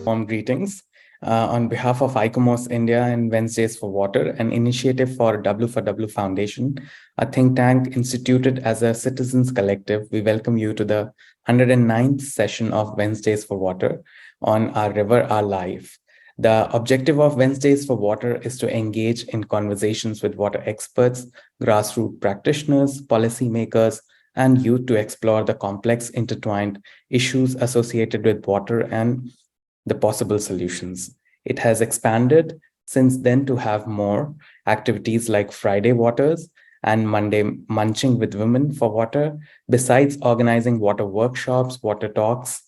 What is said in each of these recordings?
warm greetings. On behalf of ICOMOS India and Wednesdays for Water, an initiative for WforW Foundation, a think tank instituted as a citizens collective, we welcome you to the 109th session of Wednesdays for Water on Our River, Our Life. The objective of Wednesdays for Water is to engage in conversations with water experts, grassroots practitioners, policymakers, and youth to explore the complex intertwined issues associated with water and the possible solutions. It has expanded since then to have more activities like Friday Waters and Monday Munching with Women for Water, besides organizing water workshops, water talks,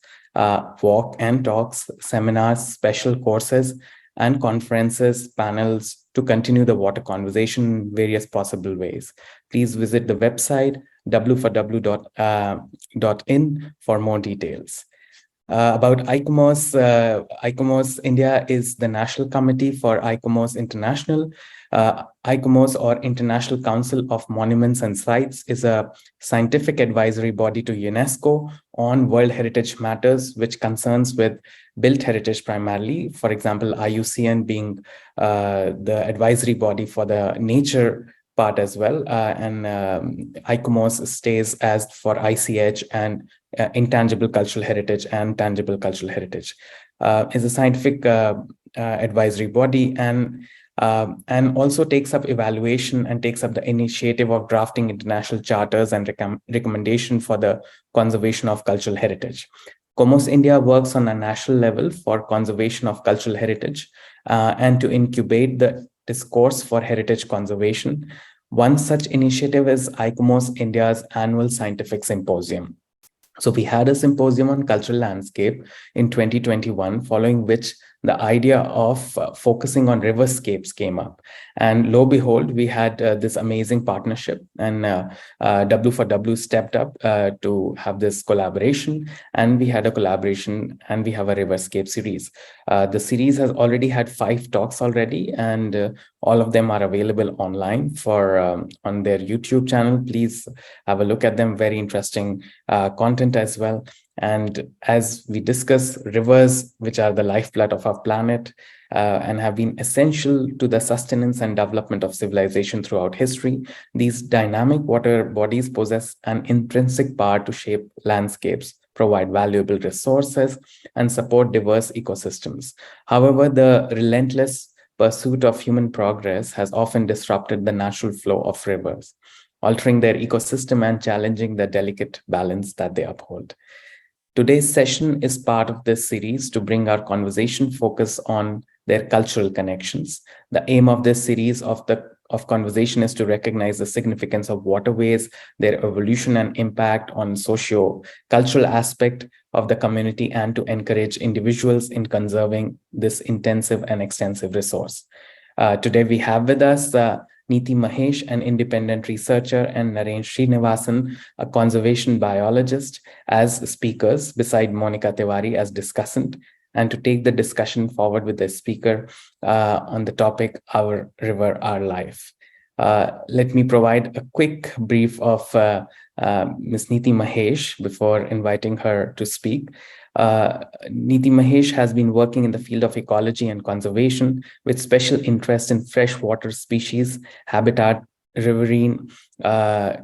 walk and talks, seminars, special courses, and conferences, panels to continue the water conversation in various possible ways. Please visit the website WforW.in for more details. About ICOMOS, ICOMOS India is the national committee for ICOMOS International. ICOMOS, or International Council of Monuments and Sites, is a scientific advisory body to UNESCO on World Heritage matters, which concerns with built heritage primarily. For example, IUCN being the advisory body for the nature part as well, and ICOMOS stays as for ICH and intangible cultural heritage and tangible cultural heritage. Is a scientific advisory body and also takes up evaluation and takes up the initiative of drafting international charters and recommendation for the conservation of cultural heritage. ICOMOS India works on a national level for conservation of cultural heritage and to incubate the discourse for heritage conservation. One such initiative is ICOMOS India's annual scientific symposium. So we had a symposium on cultural landscape in 2021, following which the idea of focusing on riverscapes came up. And lo and behold, we had this amazing partnership, and WforW stepped up to have this collaboration. And we had a collaboration and we have a riverscape series. The series has already had 5 talks already, and all of them are available online for on their YouTube channel. Please have a look at them. Very interesting content as well. And as we discuss rivers, which are the lifeblood of our planet and have been essential to the sustenance and development of civilization throughout history, these dynamic water bodies possess an intrinsic power to shape landscapes, provide valuable resources, and support diverse ecosystems. However, the relentless pursuit of human progress has often disrupted the natural flow of rivers, altering their ecosystem and challenging the delicate balance that they uphold. Today's session is part of this series to bring our conversation focus on their cultural connections. The aim of this series of conversation is to recognize the significance of waterways, their evolution and impact on socio-cultural aspect of the community, and to encourage individuals in conserving this intensive and extensive resource. Today we have with us Neethi Mahesh, an independent researcher, and Naren Sreenivasan, a conservation biologist, as speakers, beside Monica Tiwari as discussant, and to take the discussion forward with the speaker on the topic, Our River, Our Life. Let me provide a quick brief of Ms. Neethi Mahesh before inviting her to speak. Neethi Mahesh has been working in the field of ecology and conservation with special interest in freshwater species, habitat, riverine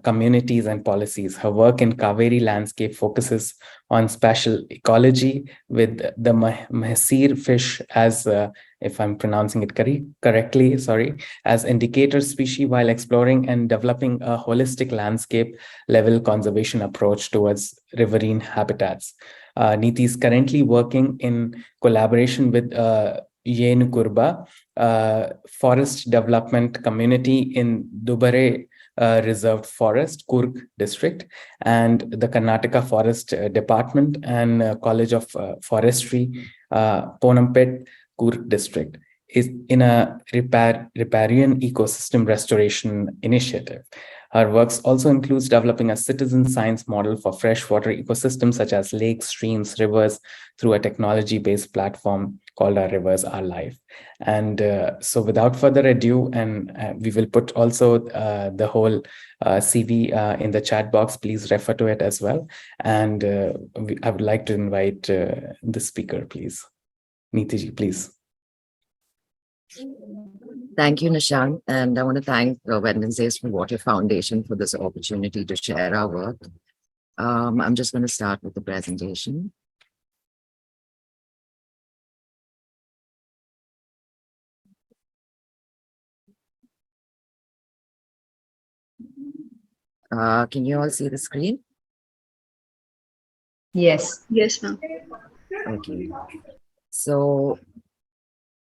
communities, and policies. Her work in Kaveri landscape focuses on spatial ecology with the mahseer fish as, if I'm pronouncing it correctly, as indicator species, while exploring and developing a holistic landscape level conservation approach towards riverine habitats. Neethi is currently working in collaboration with Yen Kurba Forest Development Community in Dubare Reserved Forest, Kurg District, and the Karnataka Forest Department and College of Forestry, Ponampet, Kurg District, is in a riparian ecosystem restoration initiative. Her works also includes developing a citizen science model for freshwater ecosystems such as lakes, streams, rivers through a technology-based platform called Our Rivers, Our Life. And so without further ado, and we will put also the whole CV in the chat box, please refer to it as well. And I would like to invite the speaker, please. Neethi ji, please. Thank you, Nishant. And I want to thank the Wednesdays.for.Water Foundation for this opportunity to share our work. I'm just going to start with the presentation. Can you all see the screen? Yes. Yes, ma'am. Okay. So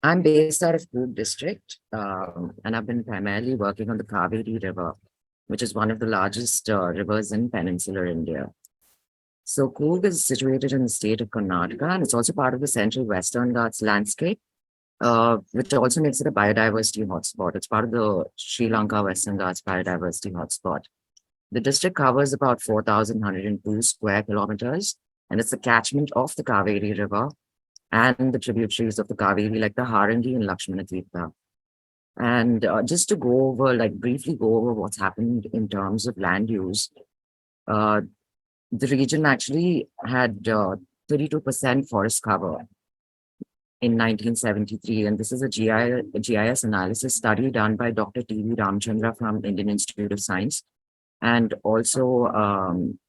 I'm based out of Coorg district, and I've been primarily working on the Kaveri River, which is one of the largest rivers in peninsular India. So Coorg is situated in the state of Karnataka, and it's also part of the Central Western Ghats landscape, which also makes it a biodiversity hotspot. It's part of the Sri Lanka Western Ghats biodiversity hotspot. The district covers about 4,102 square kilometers, and it's a catchment of the Kaveri River and the tributaries of the Kaveri, like the Harangi and Lakshmanatirtha. And just to go over, like briefly go over what's happened in terms of land use, the region actually had 32% forest cover in 1973. And this is a GIS analysis study done by Dr. T.V. Ramchandra from Indian Institute of Science, and also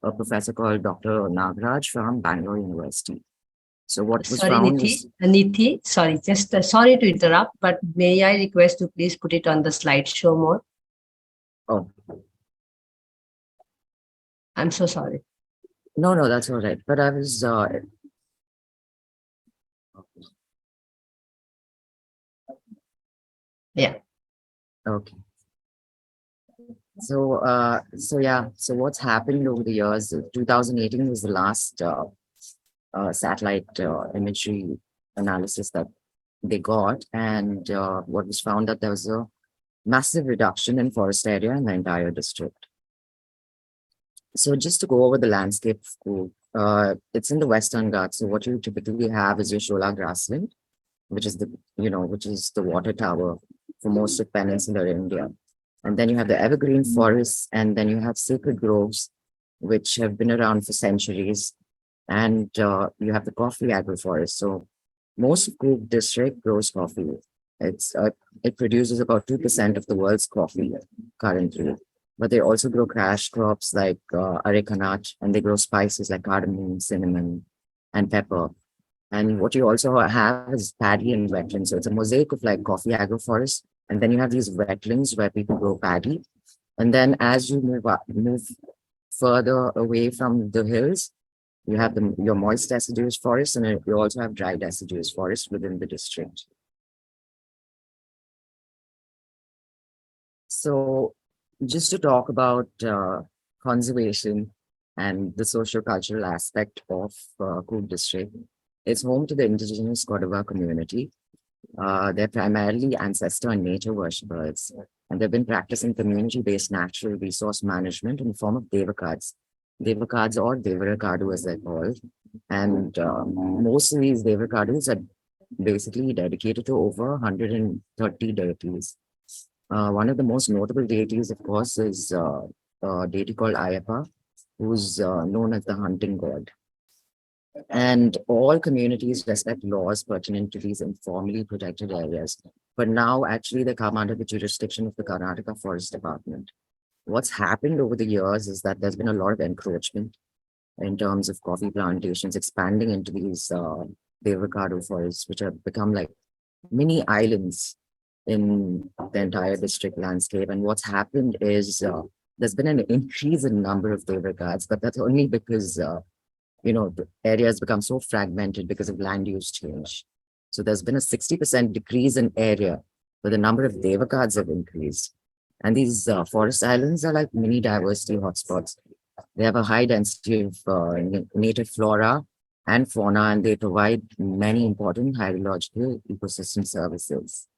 a professor called Dr. Nagaraj from Bangalore University. So what was found is... Neethi, sorry, just sorry to interrupt, but may I request to please put it on the slideshow mode? Oh. I'm so sorry. No, that's all right. But I was... Yeah. Okay. So what's happened over the years? 2018 was the last satellite imagery analysis that they got, and what was found that there was a massive reduction in forest area in the entire district. So just to go over the landscape, it's in the Western Ghats. So what you typically have is your Shola grassland, which is the water tower for most of peninsular India. And then you have the evergreen forests, and then you have sacred groves, which have been around for centuries. And you have the coffee agroforest. So most of Coorg district grows coffee. It produces about 2% of the world's coffee currently. But they also grow cash crops like arecanut, and they grow spices like cardamom, cinnamon, and pepper. And what you also have is paddy and wetlands. So it's a mosaic of like coffee agroforest. And then you have these wetlands where people grow paddy. And then as you move further away from the hills, you have your moist deciduous forest, and you also have dry deciduous forest within the district. So just to talk about conservation and the social-cultural aspect of Coorg district, it's home to the indigenous Kodava community. They're primarily ancestor and nature worshippers, and they've been practicing community-based natural resource management in the form of devakads. Devakads, or Devarakadu as they're called. And most of these Devakadus are basically dedicated to over 130 deities. One of the most notable deities, of course, is a deity called Ayappa, who's known as the hunting god. And all communities respect laws pertinent to these informally protected areas. But now, actually, they come under the jurisdiction of the Karnataka Forest Department. What's happened over the years is that there's been a lot of encroachment in terms of coffee plantations expanding into these avocado forests, which have become like mini islands in the entire district landscape. And what's happened is there's been an increase in number of avocados, but that's only because the area has become so fragmented because of land use change. So there's been a 60% decrease in area, but the number of devacads have increased. And these forest islands are like mini diversity hotspots. They have a high density of native flora and fauna, and they provide many important hydrological ecosystem services.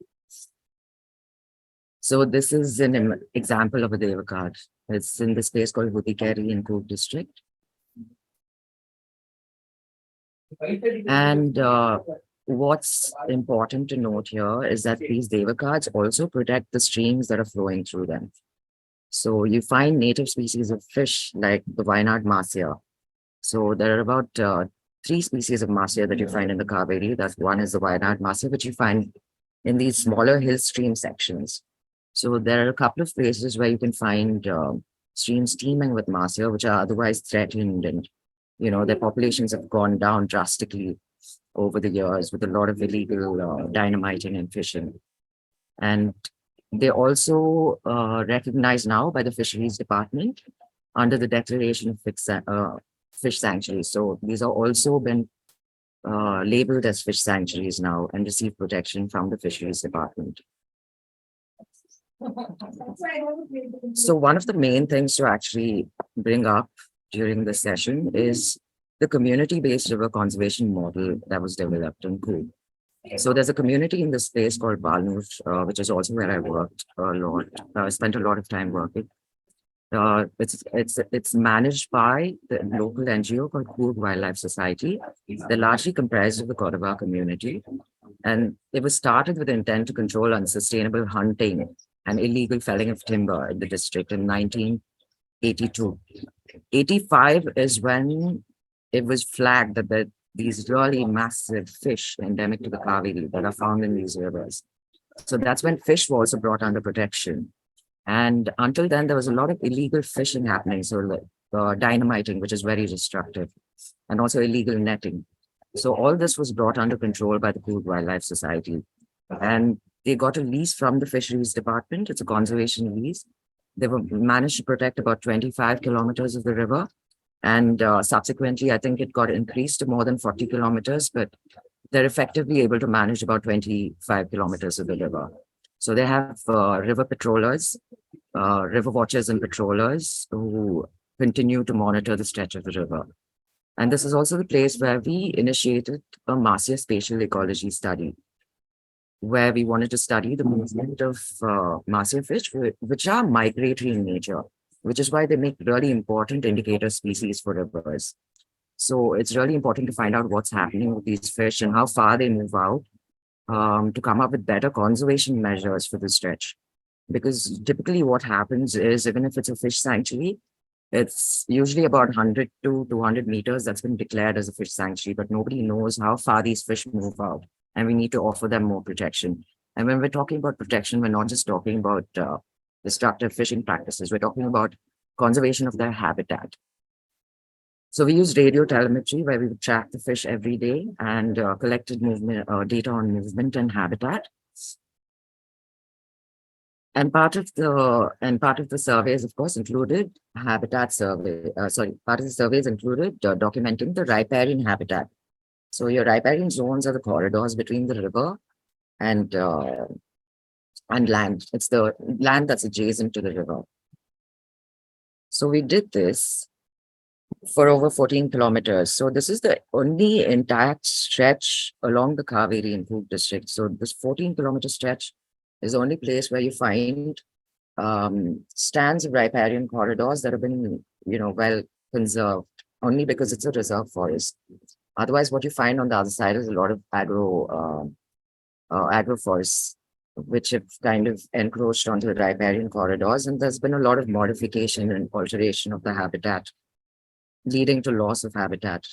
So this is an example of a devacad. It's in this place called Hudikeri in Coorg district. And what's important to note here is that these devacads also protect the streams that are flowing through them. So you find native species of fish like the Wayanad Masya. So there are about three species of Masya that you find in the Kaveri. That's one is the Wayanad Masya, which you find in these smaller hill stream sections. So there are a couple of places where you can find streams teeming with Masya, which are otherwise threatened, and their populations have gone down drastically over the years with a lot of illegal dynamiting and fishing. And they're also recognized now by the Fisheries Department under the Declaration of Fish Sanctuaries. So these are also been labeled as fish sanctuaries now and receive protection from the Fisheries Department. So one of the main things to actually bring up during this session is the community-based river conservation model that was developed in Coorg. So there's a community in this place called Balnur, which is also where I worked a lot. I spent a lot of time working. It's managed by the local NGO called Coorg Wildlife Society. They're largely comprised of the Kodava community, and it was started with the intent to control unsustainable hunting and illegal felling of timber in the district in 1982. 85 is when it was flagged that these really massive fish endemic to the Kaveri that are found in these rivers. So that's when fish were also brought under protection. And until then, there was a lot of illegal fishing happening. So dynamiting, which is very destructive, and also illegal netting. So all this was brought under control by the Coorg Wildlife Society. And they got a lease from the Fisheries Department. It's a conservation lease. They were managed to protect about 25 kilometers of the river. And subsequently, I think it got increased to more than 40 kilometers, but they're effectively able to manage about 25 kilometers of the river. So they have river patrollers, river watchers and patrollers who continue to monitor the stretch of the river. And this is also the place where we initiated a Masya spatial ecology study, where we wanted to study the movement of Masya fish, which are migratory in nature, which is why they make really important indicator species for rivers. So it's really important to find out what's happening with these fish and how far they move out to come up with better conservation measures for the stretch. Because typically what happens is, even if it's a fish sanctuary, it's usually about 100 to 200 meters that's been declared as a fish sanctuary, but nobody knows how far these fish move out. And we need to offer them more protection. And when we're talking about protection, we're not just talking about destructive fishing practices. We're talking about conservation of their habitat. So we used radio telemetry where we would track the fish every day and collected movement data on movement and habitat. And part of the surveys, of course, included habitat survey. Part of the surveys included documenting the riparian habitat. So your riparian zones are the corridors between the river and land. It's the land that's adjacent to the river. So we did this for over 14 kilometers. So this is the only intact stretch along the Kaveri in Coorg district. So this 14-kilometer stretch is the only place where you find stands of riparian corridors that have been, well conserved, only because it's a reserve forest. Otherwise, what you find on the other side is a lot of agroforests, which have kind of encroached onto the riparian corridors. And there's been a lot of modification and alteration of the habitat, leading to loss of habitat.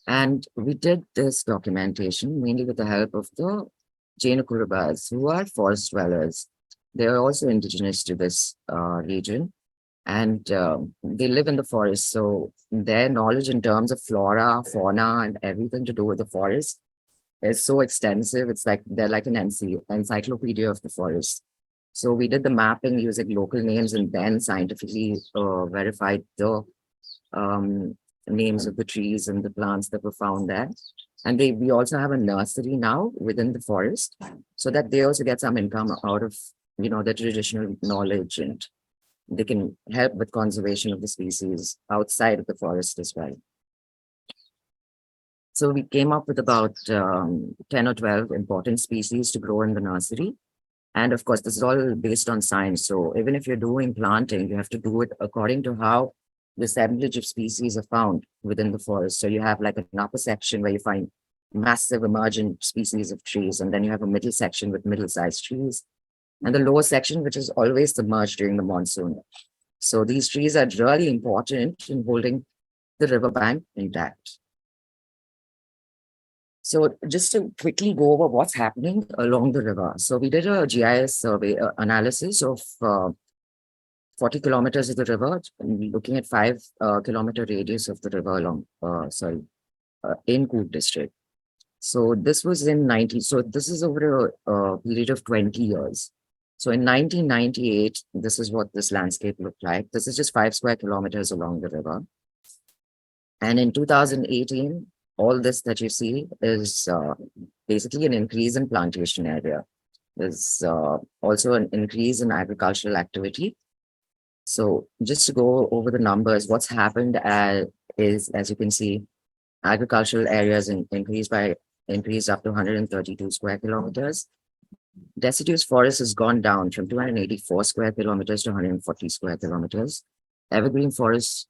And we did this documentation mainly with the help of the Jaina Kurubas, who are forest dwellers. They are also indigenous to this region, and they live in the forest. So their knowledge in terms of flora, fauna, and everything to do with the forest is so extensive. It's like they're like an encyclopedia of the forest. So we did the mapping using local names and then scientifically verified the names of the trees and the plants that were found there. And we also have a nursery now within the forest, so that they also get some income out of, the traditional knowledge, and they can help with conservation of the species outside of the forest as well. So we came up with about 10 or 12 important species to grow in the nursery. And of course, this is all based on science. So even if you're doing planting, you have to do it according to how the assemblage of species are found within the forest. So you have like an upper section where you find massive emergent species of trees, and then you have a middle section with middle-sized trees, and the lower section, which is always submerged during the monsoon. So these trees are really important in holding the riverbank intact. So just to quickly go over what's happening along the river. So we did a GIS survey analysis of 40 kilometers of the river, looking at 5 kilometer radius of the river along, in Coorg district. So this was in 90. So this is over a period of 20 years. So in 1998, this is what this landscape looked like. This is just 5 square kilometers along the river. And in 2018, all this that you see is basically an increase in plantation area. There's also an increase in agricultural activity. So just to go over the numbers, what's happened is, as you can see, agricultural areas increased up to 132 square kilometers. Deciduous forest has gone down from 284 square kilometers to 140 square kilometers. Evergreen forest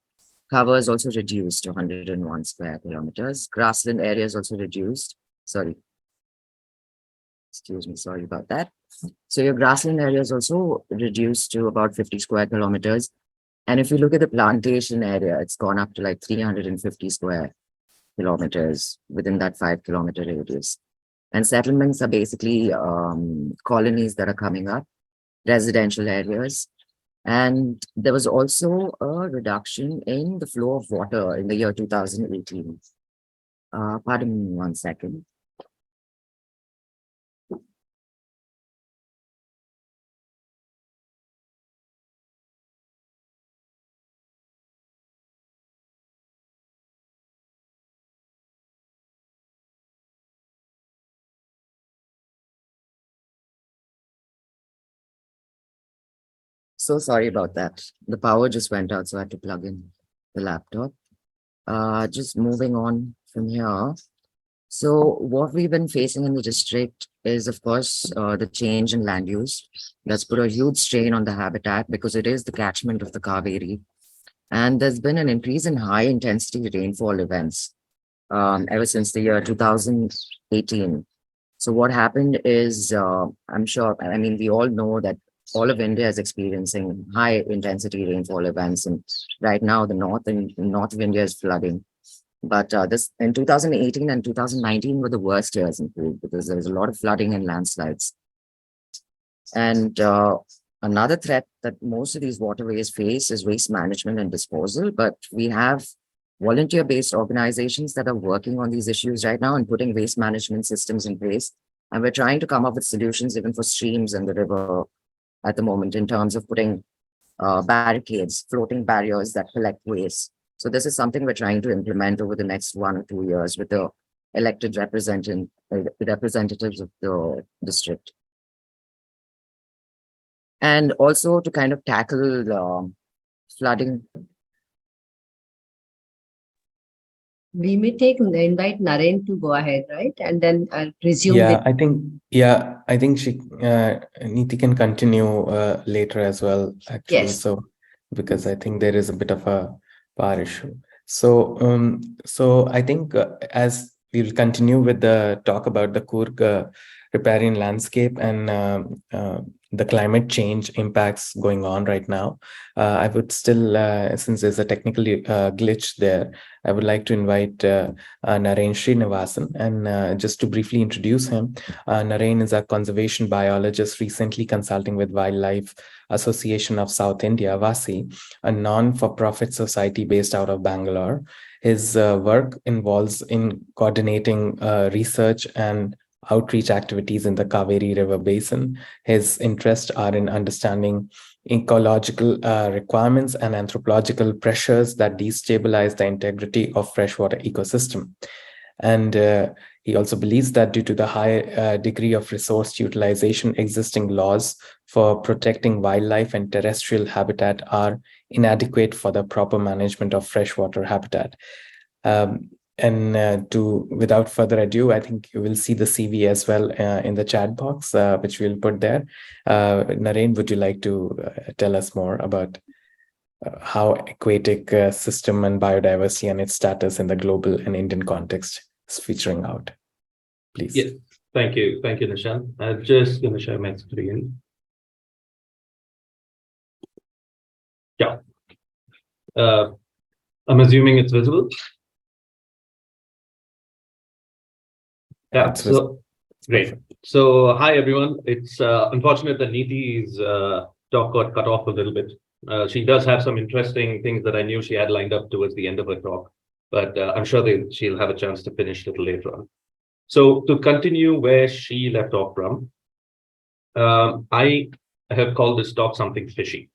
cover is also reduced to 101 square kilometers. Grassland area is also reduced. Sorry. Excuse me, sorry about that. So your grassland area is also reduced to about 50 square kilometers. And if you look at the plantation area, it's gone up to like 350 square kilometers within that 5 kilometer radius. And settlements are basically colonies that are coming up, residential areas. And there was also a reduction in the flow of water in the year 2018. Pardon me 1 second. So sorry about that. The power just went out, so I had to plug in the laptop. Just moving on from here. So what we've been facing in the district is, of course, the change in land use. That's put a huge strain on the habitat because it is the catchment of the Kaveri. And there's been an increase in high intensity rainfall events ever since the year 2018. So what happened is, I'm sure, I mean, we all know that all of India is experiencing high intensity rainfall events. And right now, the north of India is flooding. But this in 2018 and 2019 were the worst years in Coorg because there was a lot of flooding and landslides. And another threat that most of these waterways face is waste management and disposal. But we have volunteer-based organizations that are working on these issues right now and putting waste management systems in place. And we're trying to come up with solutions even for streams and the river at the moment in terms of putting barricades, floating barriers that collect waste. So this is something we're trying to implement over the next 1 or 2 years with the elected representatives of the district. And also to kind of tackle flooding. We may invite Naren to go ahead, right? And then I'll resume Yeah, with. I think she Neethi can continue later as well, actually. Yes. So because I think there is a bit of a power issue. So I think as we'll continue with the talk about the Coorg riparian landscape and the climate change impacts going on right now, I would still, since there's a technical glitch there, I would like to invite Naren Sreenivasan. And just to briefly introduce him, Naren is a conservation biologist recently consulting with Wildlife Association of South India, WASI, a non-for-profit society based out of Bangalore. His work involves in coordinating research and outreach activities in the Kaveri River Basin. His interests are in understanding ecological requirements and anthropological pressures that destabilize the integrity of freshwater ecosystem. And he also believes that due to the high degree of resource utilization, existing laws for protecting wildlife and terrestrial habitat are inadequate for the proper management of freshwater habitat. Without further ado, I think you will see the CV as well in the chat box, which we'll put there. Naren, would you like to tell us more about how aquatic system and biodiversity and its status in the global and Indian context is featuring out? Please. Yes, thank you, Nishant. I'm just going to share my screen. Yeah. I'm assuming it's visible. Yeah, It's vis- so great. So hi everyone. It's unfortunate that Neethi's talk got cut off a little bit. She does have some interesting things that I knew she had lined up towards the end of her talk, but I'm sure she'll have a chance to finish a little later on. So to continue where she left off from, I have called this talk something fishy,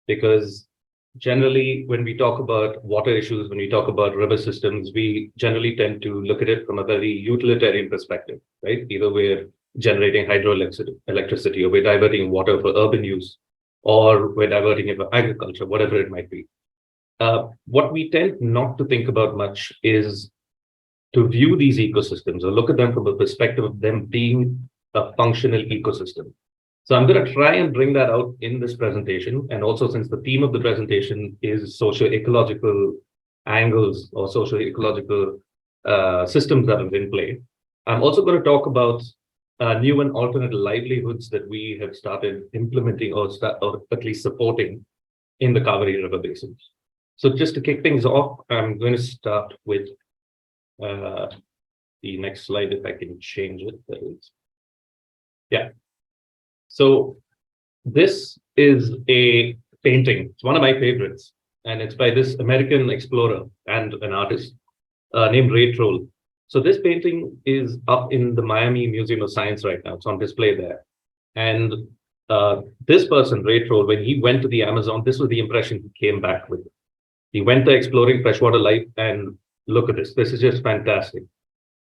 because generally when we talk about water issues, when we talk about river systems, we generally tend to look at it from a very utilitarian perspective, right? Either we're generating hydroelectricity, or we're diverting water for urban use, or we're diverting it for agriculture, whatever it might be. What we tend not to think about much is to view these ecosystems or look at them from a perspective of them being a functional ecosystem. So I'm going to try and bring that out in this presentation. And also, since the theme of the presentation is socio-ecological angles or socio-ecological systems that are in play, I'm also going to talk about new and alternate livelihoods that we have started implementing or at least supporting in the Kaveri River basins. So just to kick things off, I'm going to start with the next slide, if I can change it. That is, yeah. So this is a painting. It's one of my favorites, and it's by this American explorer and an artist named Ray Troll. So this painting is up in the Miami Museum of Science right now. It's on display there. And this person, Ray Troll, when he went to the Amazon, this was the impression he came back with. He went there exploring freshwater life, and look at this. This is just fantastic.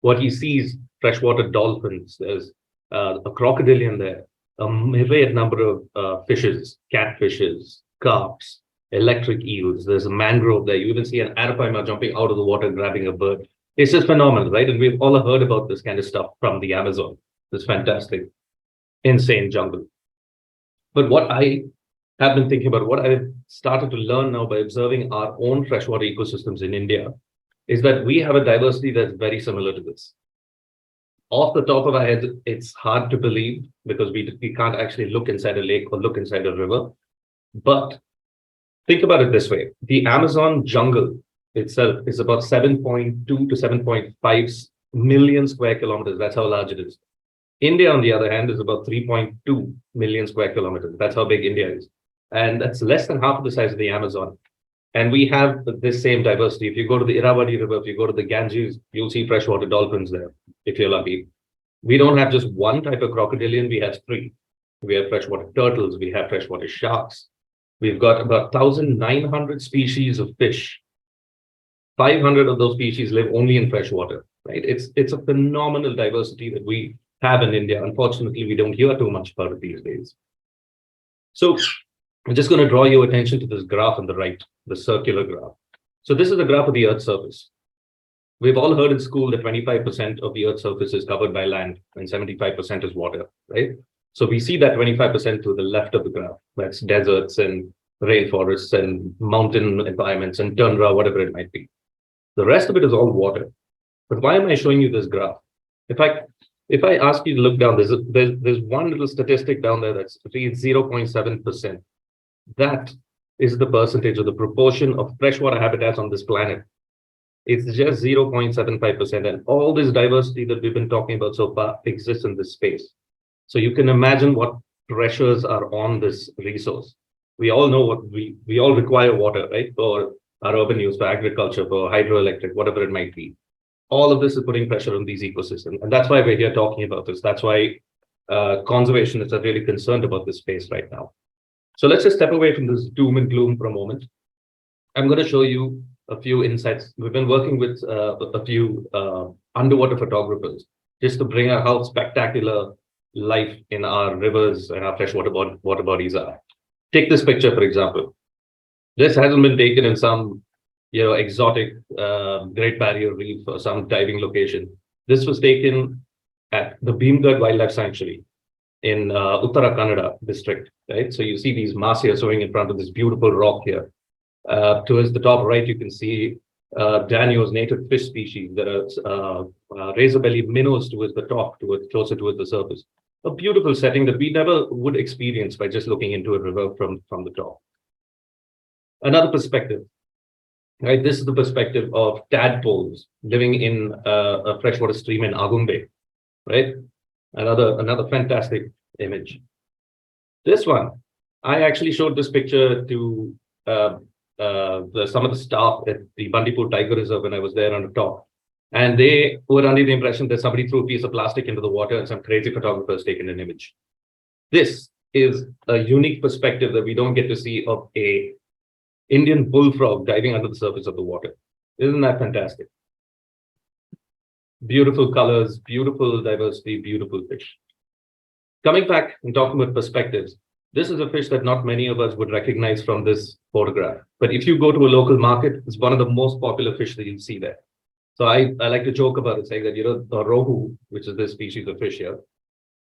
What he sees, freshwater dolphins, there's a crocodilian there, a myriad number of fishes, catfishes, carps, electric eels. There's a mangrove there. You even see an arapaima jumping out of the water, grabbing a bird. It's just phenomenal, right? And we've all heard about this kind of stuff from the Amazon, this fantastic, insane jungle. But what I have been thinking about, what I've started to learn now by observing our own freshwater ecosystems in India, is that we have a diversity that's very similar to this. Off the top of our heads, it's hard to believe because we can't actually look inside a lake or look inside a river. But think about it this way. The Amazon jungle itself is about 7.2 to 7.5 million square kilometers. That's how large it is. India, on the other hand, is about 3.2 million square kilometers. That's how big India is. And that's less than half of the size of the Amazon. And we have this same diversity. If you go to the Irrawaddy River, if you go to the Ganges, you'll see freshwater dolphins there, if you're lucky. We don't have just one type of crocodilian, we have three. We have freshwater turtles, we have freshwater sharks. We've got about 1,900 species of fish. 500 of those species live only in freshwater, right? It's a phenomenal diversity that we have in India. Unfortunately, we don't hear too much about it these days. So I'm just going to draw your attention to this graph on the right, the circular graph. So this is the graph of the Earth's surface. We've all heard in school that 25% of the Earth's surface is covered by land and 75% is water, right? So we see that 25% to the left of the graph. That's deserts and rainforests and mountain environments and tundra, whatever it might be. The rest of it is all water. But why am I showing you this graph? If I ask you to look down, there's one little statistic down there that's 0.7%. That is the percentage or the proportion of freshwater habitats on this planet. It's just 0.75%. And all this diversity that we've been talking about so far exists in this space. So you can imagine what pressures are on this resource. We all know what we all require water, right? For our urban use, for agriculture, for hydroelectric, whatever it might be. All of this is putting pressure on these ecosystems. And that's why we're here talking about this. That's why conservationists are really concerned about this space right now. So let's just step away from this doom and gloom for a moment. I'm going to show you a few insights. We've been working with a few underwater photographers just to bring out how spectacular life in our rivers and our freshwater water bodies are. Take this picture, for example. This hasn't been taken in some exotic Great Barrier Reef or some diving location. This was taken at the Bhimgarh Wildlife Sanctuary in Uttara Kannada district, right? So you see these mass here showing in front of this beautiful rock here. Towards the top right, you can see Danio's native fish species that are razor-bellied minnows towards the top, closer towards the surface. A beautiful setting that we never would experience by just looking into a river from the top. Another perspective, right? This is the perspective of tadpoles living in a freshwater stream in Agumbe. right? Another fantastic image. This one, I actually showed this picture to some of the staff at the Bandipur Tiger Reserve when I was there on the top. And they were under the impression that somebody threw a piece of plastic into the water and some crazy photographer's taken an image. This is a unique perspective that we don't get to see of a Indian bullfrog diving under the surface of the water. Isn't that fantastic? Beautiful colors, beautiful diversity, beautiful fish. Coming back and talking about perspectives, this is a fish that not many of us would recognize from this photograph. But if you go to a local market, it's one of the most popular fish that you'll see there. So I like to joke about it, saying that, the rohu, which is this species of fish here,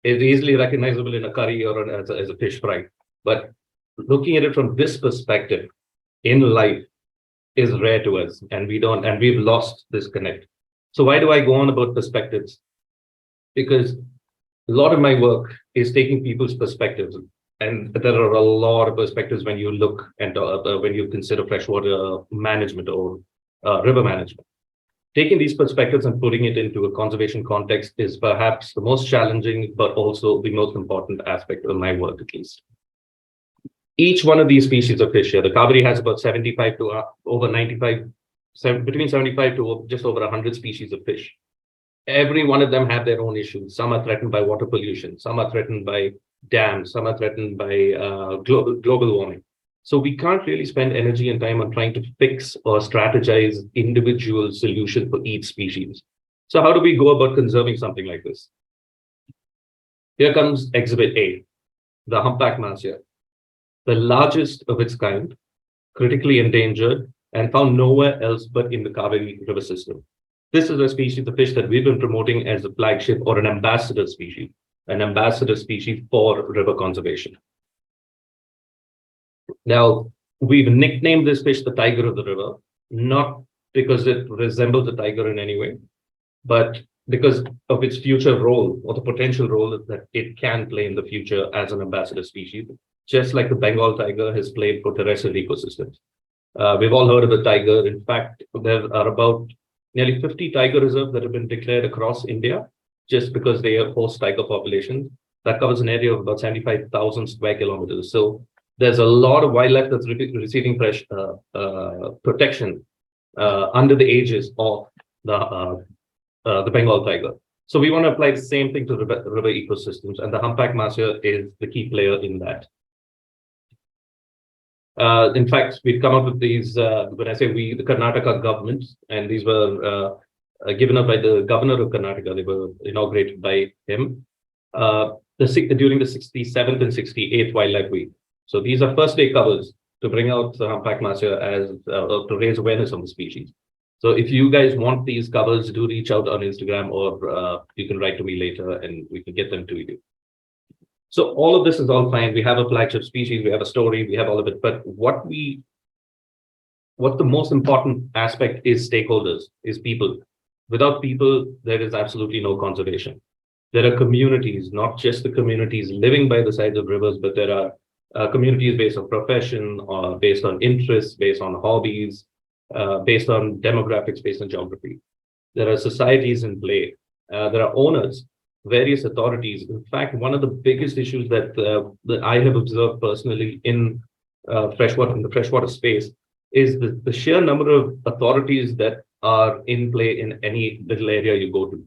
is easily recognizable in a curry or as a fish fry. But looking at it from this perspective in life is rare to us, and we've lost this connect. So why do I go on about perspectives? Because a lot of my work is taking people's perspectives, and there are a lot of perspectives when you look and when you consider freshwater management or river management. Taking these perspectives and putting it into a conservation context is perhaps the most challenging, but also the most important aspect of my work, at least. Each one of these species of fish here, the Kaveri has about 75 to over 95, between 75 to just over 100 species of fish. Every one of them have their own issues. Some are threatened by water pollution. Some are threatened by dams. Some are threatened by global warming. So we can't really spend energy and time on trying to fix or strategize individual solutions for each species. So how do we go about conserving something like this? Here comes Exhibit A, the humpback mahseer, the largest of its kind, critically endangered, and found nowhere else but in the Kaveri River system. This is a species of fish that we've been promoting as a flagship or an ambassador species for river conservation. Now, we've nicknamed this fish the tiger of the river, not because it resembles a tiger in any way, but because of its future role or the potential role that it can play in the future as an ambassador species, just like the Bengal tiger has played for terrestrial ecosystems. We've all heard of the tiger. In fact, there are about nearly 50 tiger reserves that have been declared across India just because they host tiger populations. That covers an area of about 75,000 square kilometers. So there's a lot of wildlife that's receiving protection under the aegis of the Bengal tiger. So we want to apply the same thing to river ecosystems, and the humpback mahseer is the key player in that. In fact, we've come up with these, when I say we, the Karnataka government, and these were given up by the governor of Karnataka. They were inaugurated by him during the 67th and 68th Wildlife Week. So these are first day covers to bring out the humpback mahseer as to raise awareness on the species. So if you guys want these covers, do reach out on Instagram, or you can write to me later and we can get them to you. So all of this is all fine. We have a flagship species, we have a story, we have all of it. But what the most important aspect is stakeholders, is people. Without people, there is absolutely no conservation. There are communities, not just the communities living by the sides of rivers, but there are communities based on profession, or based on interests, based on hobbies, based on demographics, based on geography. There are societies in play. There are owners, various authorities. In fact, one of the biggest issues that I have observed personally in the freshwater space is the sheer number of authorities that are in play in any little area you go to.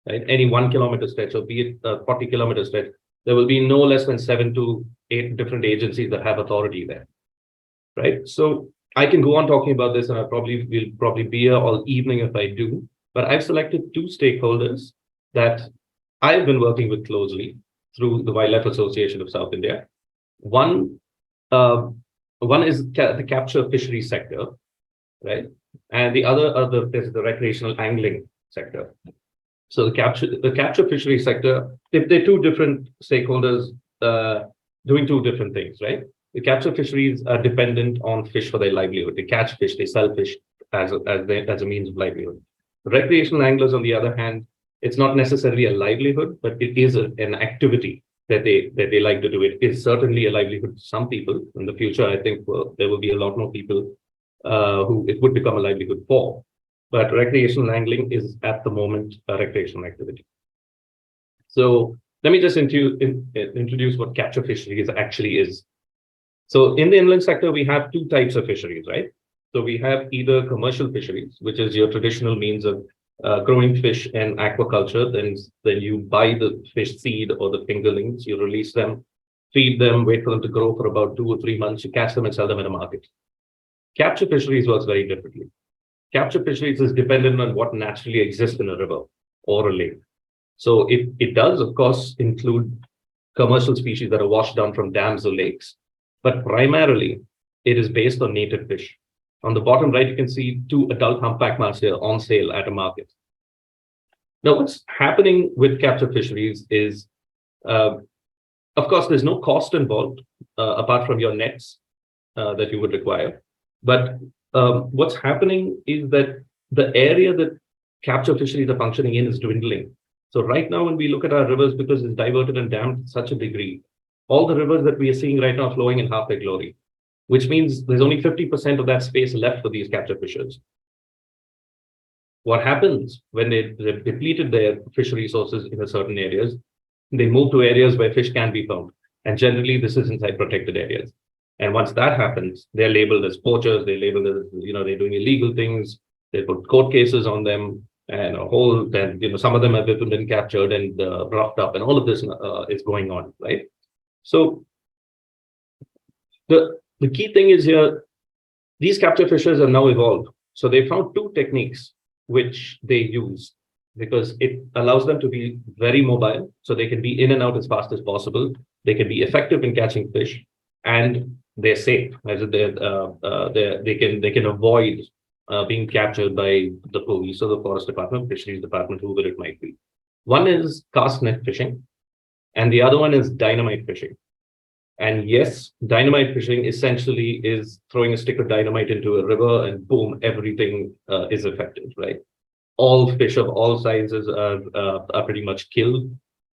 Right? Any 1 kilometer stretch, or be it a 40-kilometer stretch, there will be no less than 7 to 8 different agencies that have authority there. Right? So I can go on talking about this, and will probably be here all evening if I do. But I've selected 2 stakeholders that I've been working with closely through the Wildlife Association of South India. One is the capture fishery sector, right? And the other is the recreational angling sector. So the capture fishery sector, if they're 2 different stakeholders doing 2 different things, right? The capture fisheries are dependent on fish for their livelihood. They catch fish, they sell fish as a means of livelihood. Recreational anglers, on the other hand, it's not necessarily a livelihood, but it is an activity that they like to do. It is certainly a livelihood to some people. In the future, I think there will be a lot more people who it would become a livelihood for. But recreational angling is at the moment a recreational activity. So let me just introduce what capture fisheries actually is. So in the inland sector, we have two types of fisheries, right? So we have either commercial fisheries, which is your traditional means of growing fish and aquaculture. Then you buy the fish seed or the fingerlings, you release them, feed them, wait for them to grow for about 2 or 3 months, you catch them and sell them in a market. Capture fisheries works very differently. Capture fisheries is dependent on what naturally exists in a river or a lake. So it does, of course, include commercial species that are washed down from dams or lakes, but primarily it is based on native fish. On the bottom right, you can see 2 adult humpback bass here on sale at a market. Now, what's happening with capture fisheries is, of course, there's no cost involved apart from your nets that you would require. But what's happening is that the area that capture fisheries are functioning in is dwindling. So right now, when we look at our rivers, because it's diverted and dammed to such a degree, all the rivers that we are seeing right now are flowing in half their glory, which means there's only 50% of that space left for these capture fishers. What happens when they've depleted their fish resources in certain areas, they move to areas where fish can be found. And generally, this is inside protected areas. And once that happens, they're labeled as poachers, they're labeled as, they're doing illegal things, they put court cases on them, and some of them have been captured and roughed up, and all of this is going on, right? So the key thing is here, these capture fishers have now evolved. So they found 2 techniques which they use because it allows them to be very mobile. So they can be in and out as fast as possible. They can be effective in catching fish, and they're safe. As they can avoid being captured by the police or the forest department, fisheries department, whoever it might be. One is cast net fishing, and the other one is dynamite fishing. And yes, dynamite fishing essentially is throwing a stick of dynamite into a river and boom, everything is affected, right? All fish of all sizes are pretty much killed.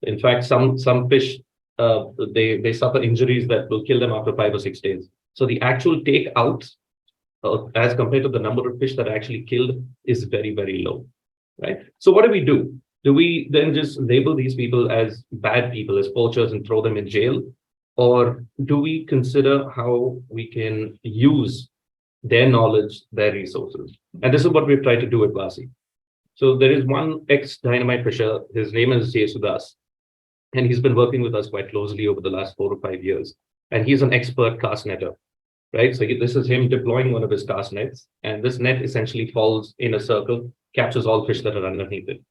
In fact, some fish, they suffer injuries that will kill them after 5 or 6 days. So the actual take out as compared to the number of fish that are actually killed is very, very low, right? So what do? Do we then just label these people as bad people, as poachers, and throw them in jail? Or do we consider how we can use their knowledge, their resources? And this is what we've tried to do at WASI. So there is one ex-dynamite fisher, his name is Jesudas, and he's been working with us quite closely over the last 4 or 5 years. And he's an expert cast netter, right? So this is him deploying one of his cast nets, and this net essentially falls in a circle, captures all fish that are underneath it.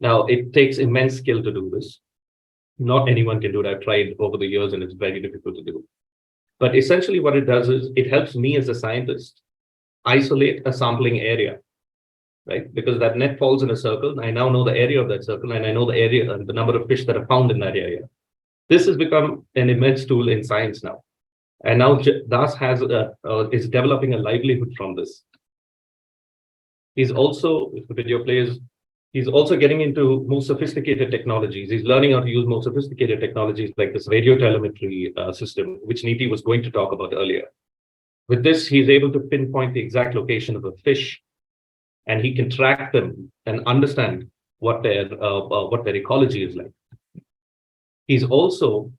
Now, it takes immense skill to do this. Not anyone can do it. I've tried over the years, and it's very difficult to do. But essentially what it does is it helps me as a scientist isolate a sampling area, right? Because that net falls in a circle. I now know the area of that circle, and I know the area and the number of fish that are found in that area. This has become an immense tool in science now. And now Das is developing a livelihood from this. He's also, if the video plays, he's also getting into more sophisticated technologies. He's learning how to use more sophisticated technologies like this radio telemetry system, which Neethi was going to talk about earlier. With this, he's able to pinpoint the exact location of a fish, and he can track them and understand what their ecology is like. He's also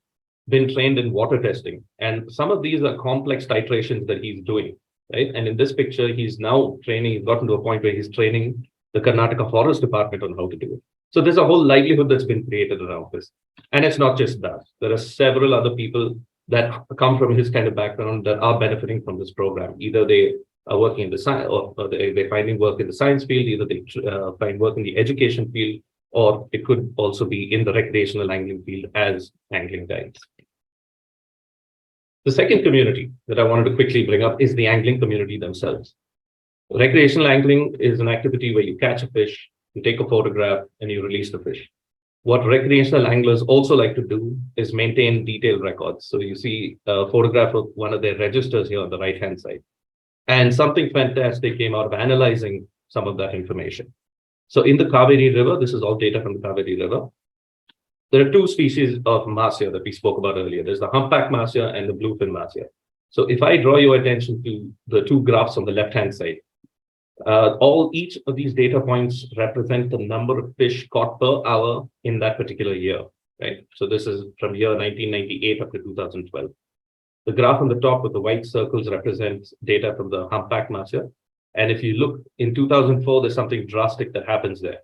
been trained in water testing, and some of these are complex titrations that he's doing, right? And in this picture, he's now training, he's gotten to a point where he's training the Karnataka Forest Department on how to do it. So there's a whole livelihood that's been created around this. And it's not just that. There are several other people that come from his kind of background that are benefiting from this program. Either they are working in the science, or they're finding work in the science field, either they find work in the education field, or it could also be in the recreational angling field as angling guides. The second community that I wanted to quickly bring up is the angling community themselves. Recreational angling is an activity where you catch a fish, you take a photograph, and you release the fish. What recreational anglers also like to do is maintain detailed records. So you see a photograph of one of their registers here on the right-hand side. And something fantastic came out of analyzing some of that information. So in the Kaveri River, this is all data from the Kaveri River. There are 2 species of massia that we spoke about earlier. There's the humpback massia and the bluefin massia. So if I draw your attention to the 2 graphs on the left-hand side, Each of these data points represent the number of fish caught per hour in that particular year, right? So this is from year 1998 up to 2012. The graph on the top with the white circles represents data from the humpback mahsia. And if you look in 2004, there's something drastic that happens there.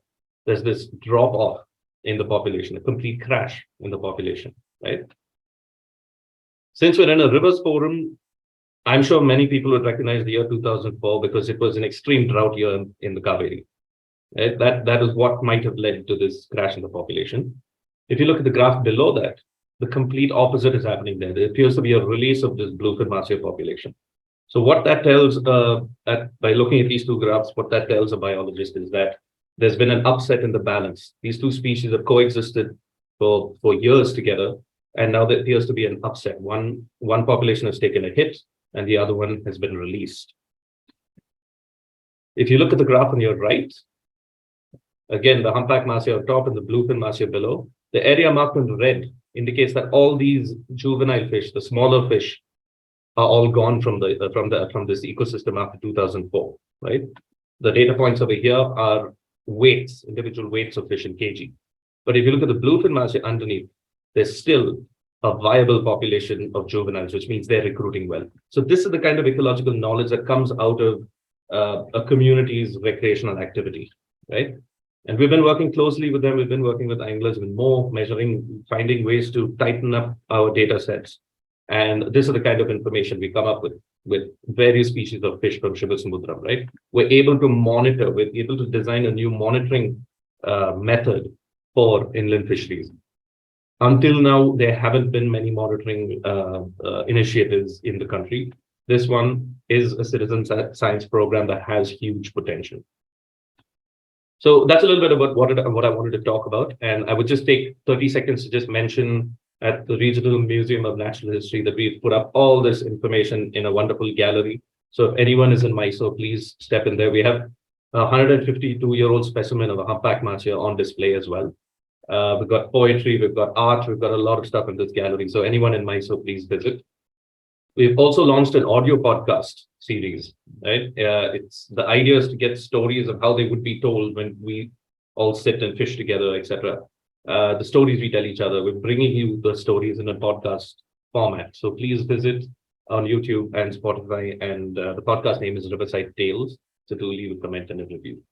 There's this drop off in the population, a complete crash in the population, right? Since we're in a rivers forum, I'm sure many people would recognize the year 2004 because it was an extreme drought year in the Kaveri. Right? That is what might have led to this crash in the population. If you look at the graph below that, the complete opposite is happening there. There appears to be a release of this bluefin mahsia population. So what that tells, by looking at these two graphs, what that tells a biologist is that there's been an upset in the balance. These two species have coexisted for years together, and now there appears to be an upset. One population has taken a hit, and the other one has been released. If you look at the graph on your right, again, the humpback mahsia on top and the bluefin mahsia below, the area marked in red indicates that all these juvenile fish, the smaller fish, are all gone from this ecosystem after 2004, right? The data points over here are weights, individual weights of fish in kg. But if you look at the bluefin mahsia underneath, there's still a viable population of juveniles, which means they're recruiting well. So this is the kind of ecological knowledge that comes out of a community's recreational activity, right? And we've been working closely with them. We've been working with anglers with more measuring, finding ways to tighten up our data sets. And this is the kind of information we come up with various species of fish from Shivasamudram, right? We're able to monitor, we're able to design a new monitoring method for inland fisheries. Until now, there haven't been many monitoring initiatives in the country. This one is a citizen science program that has huge potential. So that's a little bit about what I wanted to talk about. And I would just take 30 seconds to just mention at the Regional Museum of Natural History that we've put up all this information in a wonderful gallery. So if anyone is in Mysore, please step in there. We have a 152-year-old specimen of a humpback mahsia on display as well. We've got poetry, we've got art, we've got a lot of stuff in this gallery. So anyone in Mysore, please visit. We've also launched an audio podcast series, right? The idea is to get stories of how they would be told when we all sit and fish together, etc. The stories we tell each other, we're bringing you the stories in a podcast format. So please visit on YouTube and Spotify, and the podcast name is Riverside Tales. So do leave a comment and a review.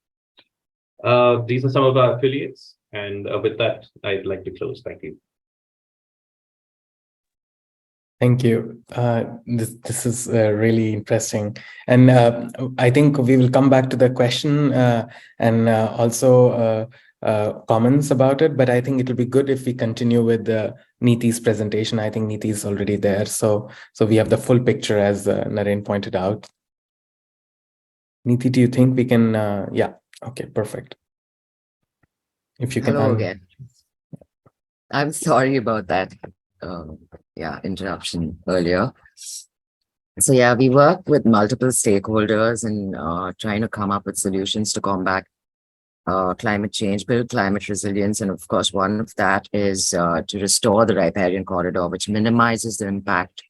These are some of our affiliates, and with that, I'd like to close. Thank you. Thank you. This is really interesting. And I think we will come back to the question and also comments about it. But I think it will be good if we continue with Neethi's presentation. I think Neethi is already there. So we have the full picture, as Naren pointed out. Neethi, do you think we can? Yeah. Okay, perfect. If you can. Hello again. I'm sorry about that. Interruption earlier. So yeah, we work with multiple stakeholders and trying to come up with solutions to combat climate change, build climate resilience. And of course, one of that is to restore the riparian corridor, which minimizes the impact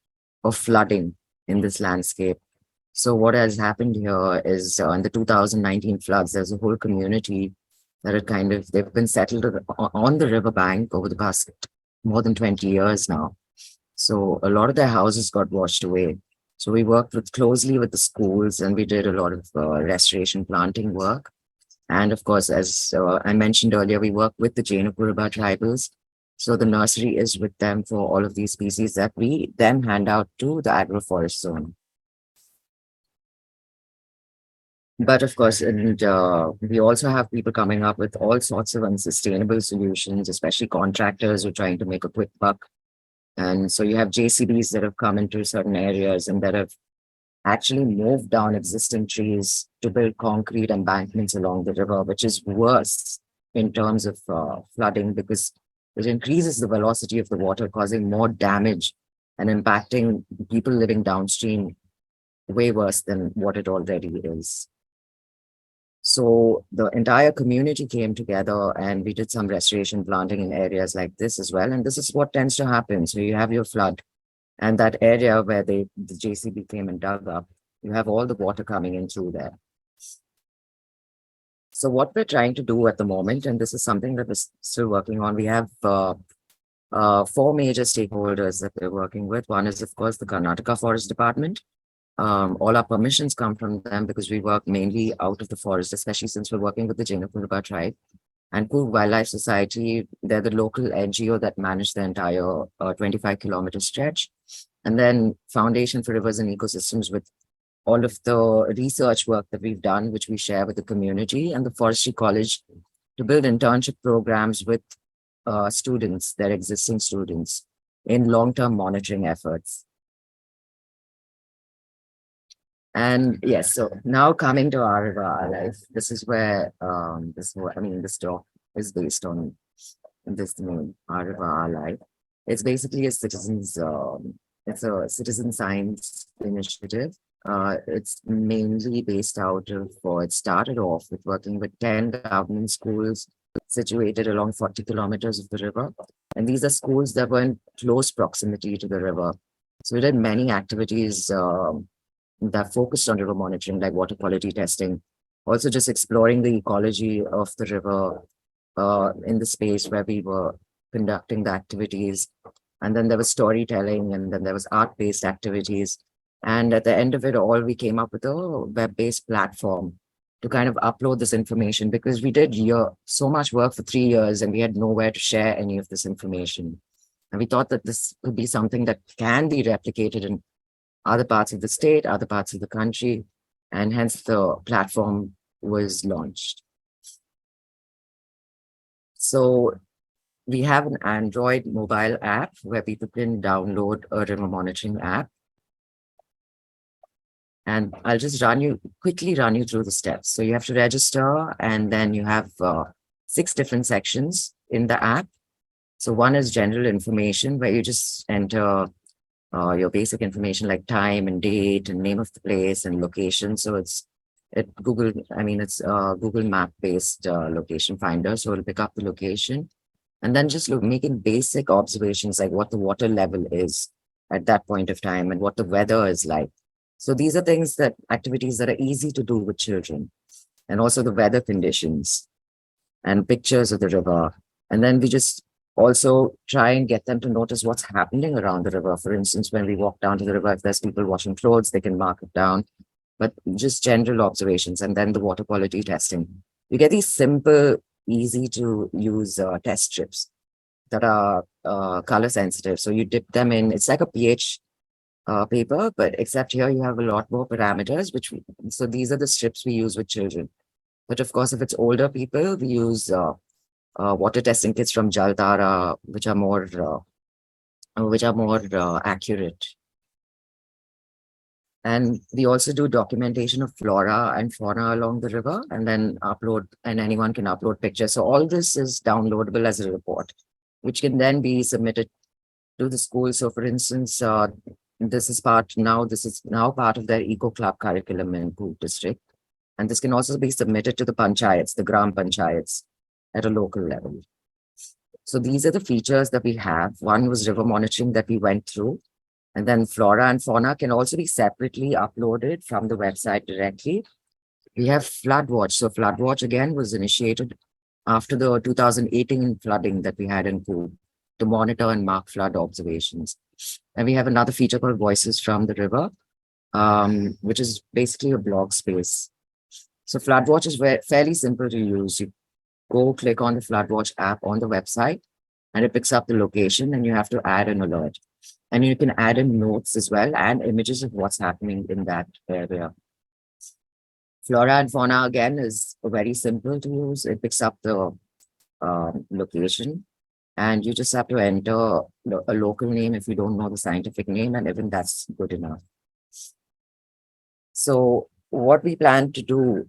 of flooding in this landscape. So what has happened here is in the 2019 floods, there's a whole community that are they've been settled on the riverbank over the past more than 20 years now. So a lot of their houses got washed away. So we worked closely with the schools, and we did a lot of restoration planting work. And of course, as I mentioned earlier, we work with the Jainakuraba tribals. So the nursery is with them for all of these species that we then hand out to the agroforest zone. But of course, we also have people coming up with all sorts of unsustainable solutions, especially contractors who are trying to make a quick buck. And so you have JCBs that have come into certain areas and that have actually moved down existing trees to build concrete embankments along the river, which is worse in terms of flooding because it increases the velocity of the water, causing more damage and impacting people living downstream way worse than what it already is. So the entire community came together and we did some restoration planting in areas like this as well. And this is what tends to happen. So you have your flood and that area where the JCB came and dug up, you have all the water coming in through there. So what we're trying to do at the moment, and this is something that we're still working on, we have four major stakeholders that we're working with. One is, of course, the Karnataka Forest Department. All our permissions come from them because we work mainly out of the forest, especially since we're working with the Jainapurba tribe. And Coorg Wildlife Society, they're the local NGO that manage the entire 25-kilometer stretch. And then Foundation for Rivers and Ecosystems with all of the research work that we've done, which we share with the community, and the Forestry College to build internship programs with students, their existing students, in long-term monitoring efforts. And yes, so now coming to our River, Our Life, this is where this talk is based on this name, Our River, Our Life. It's basically a citizens, it's a citizen science initiative. It's mainly based out of, it started off with working with 10 government schools situated along 40 kilometers of the river. And these are schools that were in close proximity to the river. So we did many activities that focused on river monitoring, like water quality testing, also just exploring the ecology of the river in the space where we were conducting the activities. And then there was storytelling, and then there was art-based activities. And at the end of it all, we came up with a web-based platform to kind of upload this information, because we did so much work for 3 years and we had nowhere to share any of this information. And we thought that this could be something that can be replicated in other parts of the state, other parts of the country, and hence the platform was launched. So we have an Android mobile app where people can download a river monitoring app. And I'll just quickly run you through the steps. So you have to register, and then you have 6 different sections in the app. So one is general information, where you just enter your basic information like time and date and name of the place and location. So it's Google Map based location finder. So it'll pick up the location, and then just making basic observations like what the water level is at that point of time and what the weather is like. So these are activities that are easy to do with children, and also the weather conditions and pictures of the river. And then we just also try and get them to notice what's happening around the river. For instance, when we walk down to the river, if there's people washing clothes, they can mark it down, but just general observations. And then the water quality testing. You get these simple, easy to use test strips that are color sensitive. So you dip them in, it's like a pH paper, but except here you have a lot more parameters, so these are the strips we use with children. But of course, if it's older people, we use water testing kits from Jaltara, which are more accurate. And we also do documentation of flora and fauna along the river, and then anyone can upload pictures. So all this is downloadable as a report, which can then be submitted to the school. So for instance, this is now part of their Eco Club curriculum in Coorg district. And this can also be submitted to the panchayats, the gram panchayats at a local level. So these are the features that we have. One was river monitoring that we went through. And then flora and fauna can also be separately uploaded from the website directly. We have flood watch. So flood watch again was initiated after the 2018 flooding that we had in Coorg to monitor and mark flood observations. And we have another feature called Voices from the River, which is basically a blog space. So FloodWatch is fairly simple to use. You go click on the FloodWatch app on the website, and it picks up the location, and you have to add an alert. And you can add in notes as well and images of what's happening in that area. Flora and fauna, again, is very simple to use. It picks up the location, and you just have to enter a local name if you don't know the scientific name, and even that's good enough. So what we plan to do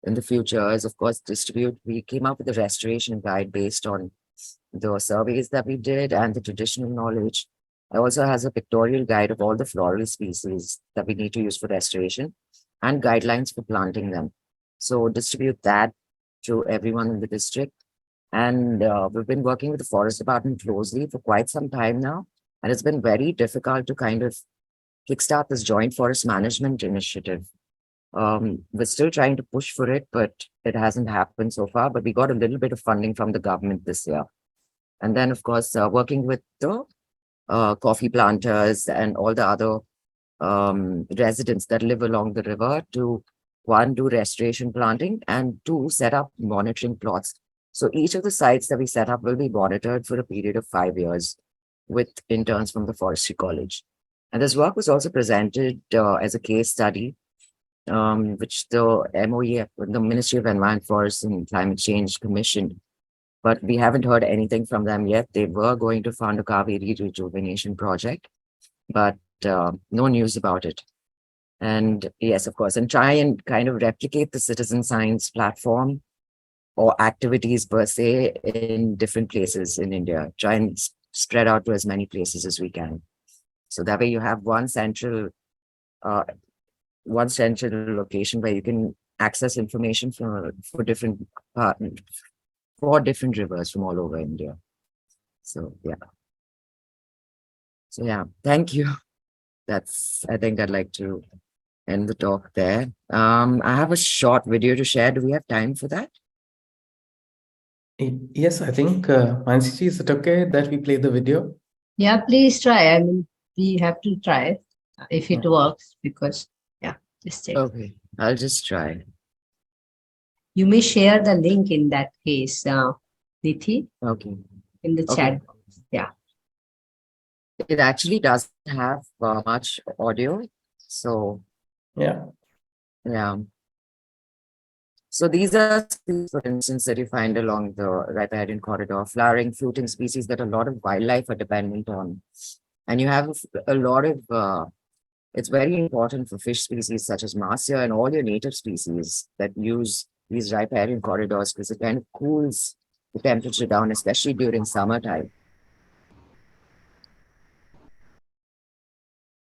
in the future is, of course, distribute. We came up with a restoration guide based on the surveys that we did and the traditional knowledge. It also has a pictorial guide of all the floral species that we need to use for restoration and guidelines for planting them. So distribute that to everyone in the district. And we've been working with the forest department closely for quite some time now. And it's been very difficult to kind of kickstart this joint forest management initiative. We're still trying to push for it, but it hasn't happened so far, but we got a little bit of funding from the government this year. And then, of course, working with the coffee planters and all the other residents that live along the river to, one, do restoration planting, and two, set up monitoring plots. So each of the sites that we set up will be monitored for a period of 5 years with interns from the forestry college. And this work was also presented as a case study, which the MOE, the Ministry of Environment, Forests and Climate Change commissioned. But we haven't heard anything from them yet. They were going to fund a Kaveri rejuvenation project, but no news about it. And yes, of course, and try and kind of replicate the citizen science platform or activities per se in different places in India. Try and spread out to as many places as we can. So that way you have one central location where you can access information for different rivers from all over India. So yeah, thank you. I think I'd like to end the talk there. I have a short video to share. Do we have time for that? Yes, I think, Mansi, is it okay that we play the video? Yeah, please try. I mean, we have to try if it works, because just check. Okay, I'll just try. You may share the link in that case, Neethi, Okay. in the chat. Yeah. It actually doesn't have much audio. So Yeah. So these are species, for instance, that you find along the riparian corridor, flowering, fruiting species that a lot of wildlife are dependent on. And you have a lot of, it's very important for fish species such as Marcia and all your native species that use these riparian corridors, because it kind of cools the temperature down, especially during summertime.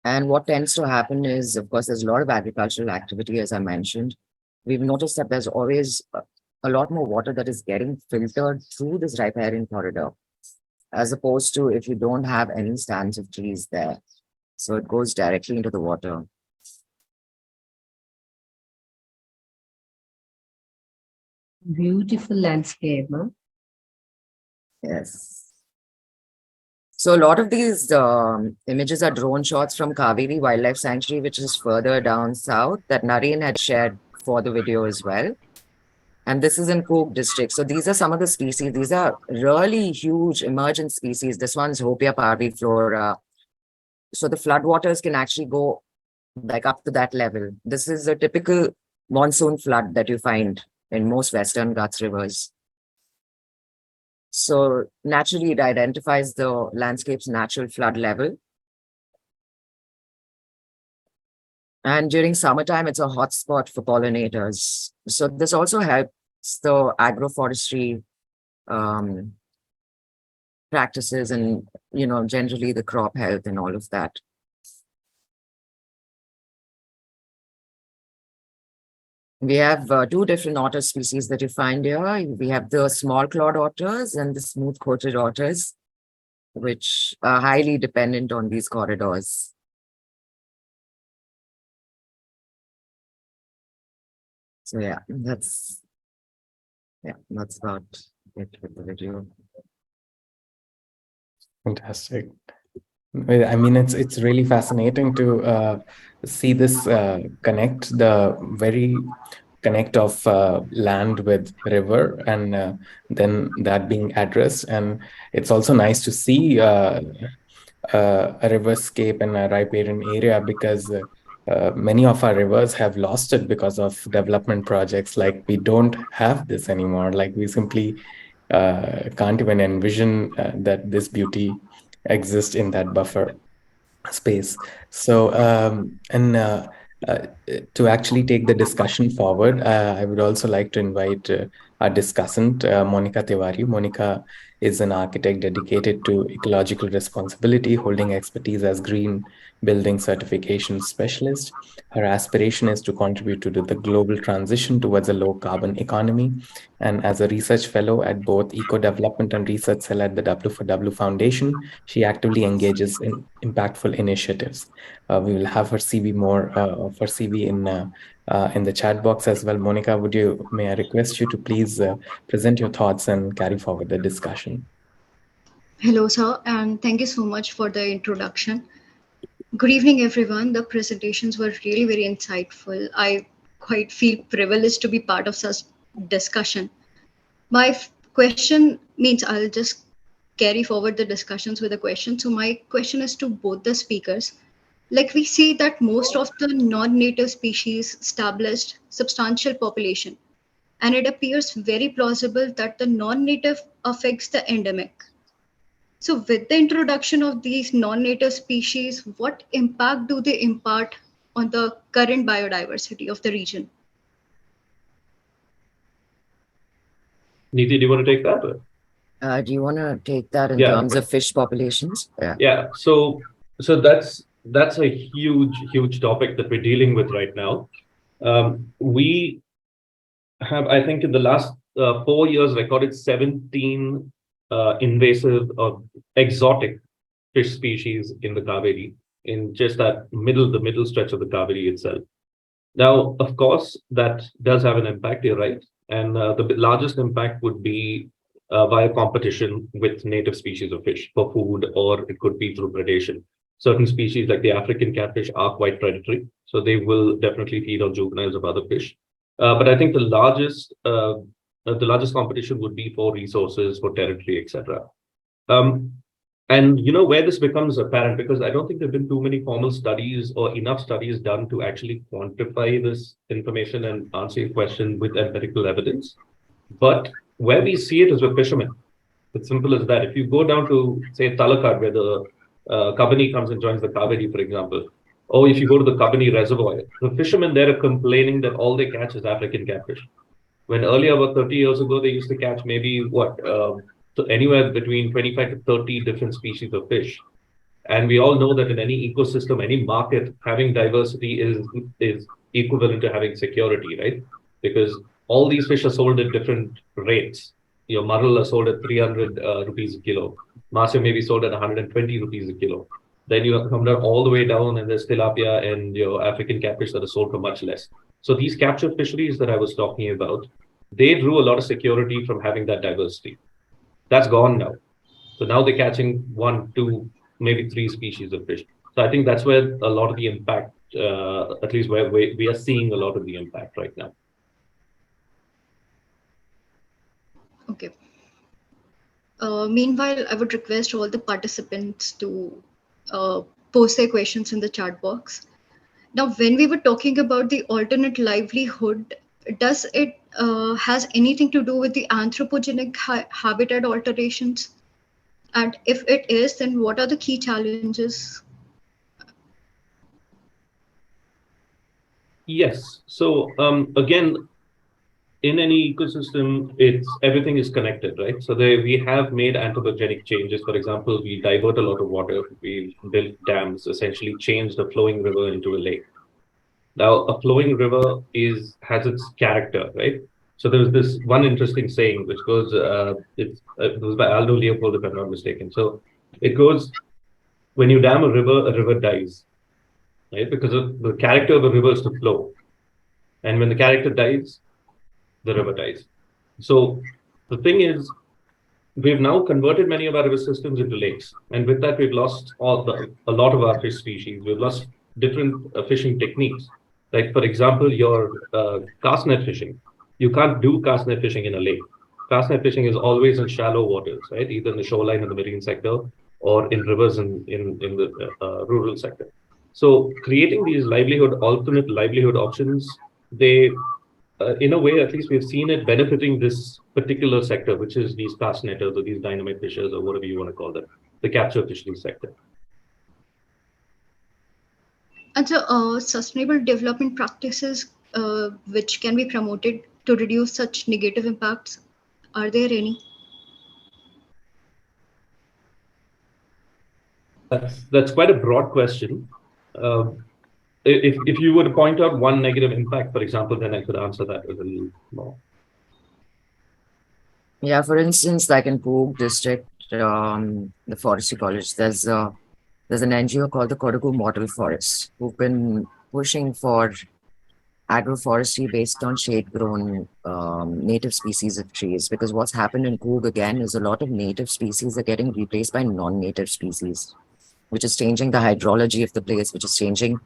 And what tends to happen is, of course, there's a lot of agricultural activity, as I mentioned. We've noticed that there's always a lot more water that is getting filtered through this riparian corridor, as opposed to if you don't have any stands of trees there. So it goes directly into the water. Beautiful landscape, huh? Yes. So a lot of these images are drone shots from Kaveri Wildlife Sanctuary, which is further down south, that Naren had shared for the video as well. And this is in Coorg district. So these are some of the species. These are really huge emergent species. This one's Hopia parviflora. So the floodwaters can actually go like up to that level. This is a typical monsoon flood that you find in most Western Ghats rivers. So naturally, it identifies the landscape's natural flood level. And during summertime, it's a hotspot for pollinators. So this also helps the agroforestry practices and, generally the crop health and all of that. We have two different otter species that you find here. We have the small clawed otters and the smooth coated otters, which are highly dependent on these corridors. So that's about it with the video. Fantastic. I mean, it's really fascinating to see this connect of land with river, and then that being addressed. And it's also nice to see a riverscape in a riparian area, because many of our rivers have lost it because of development projects. Like, we don't have this anymore. Like, we simply can't even envision that this beauty exists in that buffer space. So to actually take the discussion forward, I would also like to invite our discussant, Monica Tiwari. Monica is an architect dedicated to ecological responsibility, holding expertise as green building certification specialist. Her aspiration is to contribute to the global transition towards a low carbon economy. And as a research fellow at both Eco Development and Research Cell at the WforW Foundation, she actively engages in impactful initiatives. We will have her CV of her CV in the chat box as well. Monica, may I request you to please present your thoughts and carry forward the discussion. Hello, sir, and thank you so much for the introduction. Good evening, everyone. The presentations were really very insightful. I quite feel privileged to be part of such discussion. My question means I'll just carry forward the discussions with a question. So my question is to both the speakers. Like we see that most of the non-native species established substantial population, and it appears very plausible that the non-native affects the endemic. So with the introduction of these non-native species, what impact do they impart on the current biodiversity of the region? Neethi, do you want to take that? Do you want to take that in Yeah. terms of fish populations? Yeah. So that's a huge topic that we're dealing with right now. We have, I think, in the last 4 years, recorded 17 invasive or exotic fish species in the Kaveri, in just the middle stretch of the Kaveri itself. Now, of course, that does have an impact, you're right. And the largest impact would be via competition with native species of fish for food, or it could be through predation. Certain species like the African catfish are quite predatory, so they will definitely feed on juveniles of other fish. But I think the largest competition would be for resources, for territory, etc. And where this becomes apparent, because I don't think there have been too many formal studies or enough studies done to actually quantify this information and answer your question with empirical evidence. But where we see it is with fishermen. It's simple as that. If you go down to, say, Talakad, where the Kabani comes and joins the Kaveri, for example, or if you go to the Kabani reservoir, the fishermen there are complaining that all they catch is African catfish. When earlier, about 30 years ago, they used to catch maybe anywhere between 25 to 30 different species of fish. And we all know that in any ecosystem, any market, having diversity is equivalent to having security, right? Because all these fish are sold at different rates. Your marl are sold at 300 rupees a kilo. Masya may be sold at 120 rupees a kilo. Then you have come down all the way down, and there's tilapia and your African catfish that are sold for much less. So these capture fisheries that I was talking about, they drew a lot of security from having that diversity. That's gone now. So now they're catching 1, 2, maybe 3 species of fish. So I think that's where a lot of the impact, at least where we are seeing a lot of the impact right now. Okay. Meanwhile, I would request all the participants to post their questions in the chat box. Now, when we were talking about the alternate livelihood, does it has anything to do with the anthropogenic habitat alterations? And if it is, then what are the key challenges? Yes. So again, in any ecosystem, everything is connected, right? So we have made anthropogenic changes. For example, we divert a lot of water. We built dams, essentially changed a flowing river into a lake. Now, a flowing river has its character, right? So there's this one interesting saying which goes, it was by Aldo Leopold, if I'm not mistaken. So it goes, when you dam a river dies, right? Because the character of a river is to flow. And when the character dies, the river dies. So the thing is, we've now converted many of our river systems into lakes. And with that, we've lost a lot of our fish species. We've lost different fishing techniques. Like, for example, your cast net fishing. You can't do cast net fishing in a lake. Cast net fishing is always in shallow waters, right? Either in the shoreline in the marine sector or in rivers in the rural sector. So creating these alternate livelihood options, they, in a way, at least we've seen it benefiting this particular sector, which is these cast netters or these dynamite fishers or whatever you want to call them, the capture fishery sector. And so sustainable development practices which can be promoted to reduce such negative impacts? Are there any? That's quite a broad question. If you were to point out one negative impact, for example, then I could answer that a little more. Yeah, for instance, like in Coorg district, the forestry college, there's an NGO called the Kodagu Model Forest who've been pushing for agroforestry based on shade-grown native species of trees. Because what's happened in Coorg again is a lot of native species are getting replaced by non-native species, which is changing the hydrology of the place, which is changing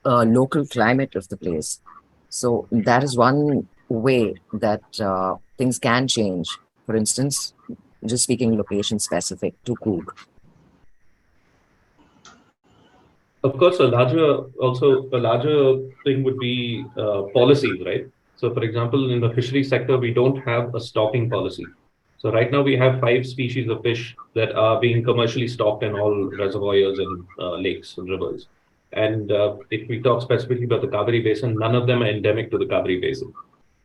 local climate of the place. So that is one way that things can change. For instance, just speaking location specific to Coorg. Of course, a larger thing would be policies, right? So, for example, in the fishery sector, we don't have a stocking policy. So right now we have 5 species of fish that are being commercially stocked in all reservoirs and lakes and rivers. And if we talk specifically about the Kaveri Basin, none of them are endemic to the Kaveri Basin.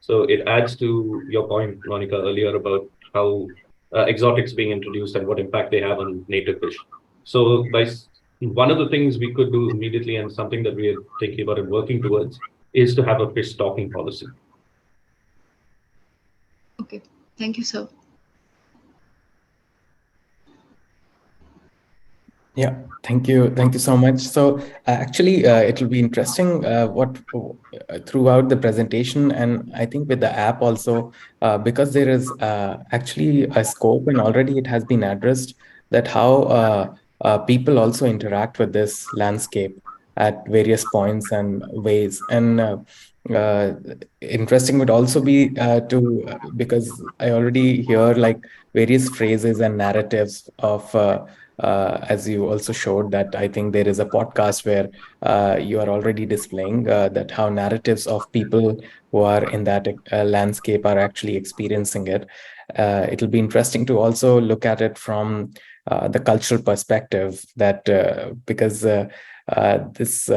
So it adds to your point, Monica, earlier about how exotics being introduced and what impact they have on native fish. So one of the things we could do immediately, and something that we are thinking about and working towards, is to have a fish stocking policy. Okay, thank you, sir. Yeah, thank you so much. So actually, it will be interesting what throughout the presentation, and I think with the app also, because there is actually a scope, and already it has been addressed that how people also interact with this landscape at various points and ways. And interesting would also be because I already hear like various phrases and narratives of as you also showed that I think there is a podcast where you are already displaying that how narratives of people who are in that landscape are actually experiencing it. It'll be interesting to also look at it from the cultural perspective that because this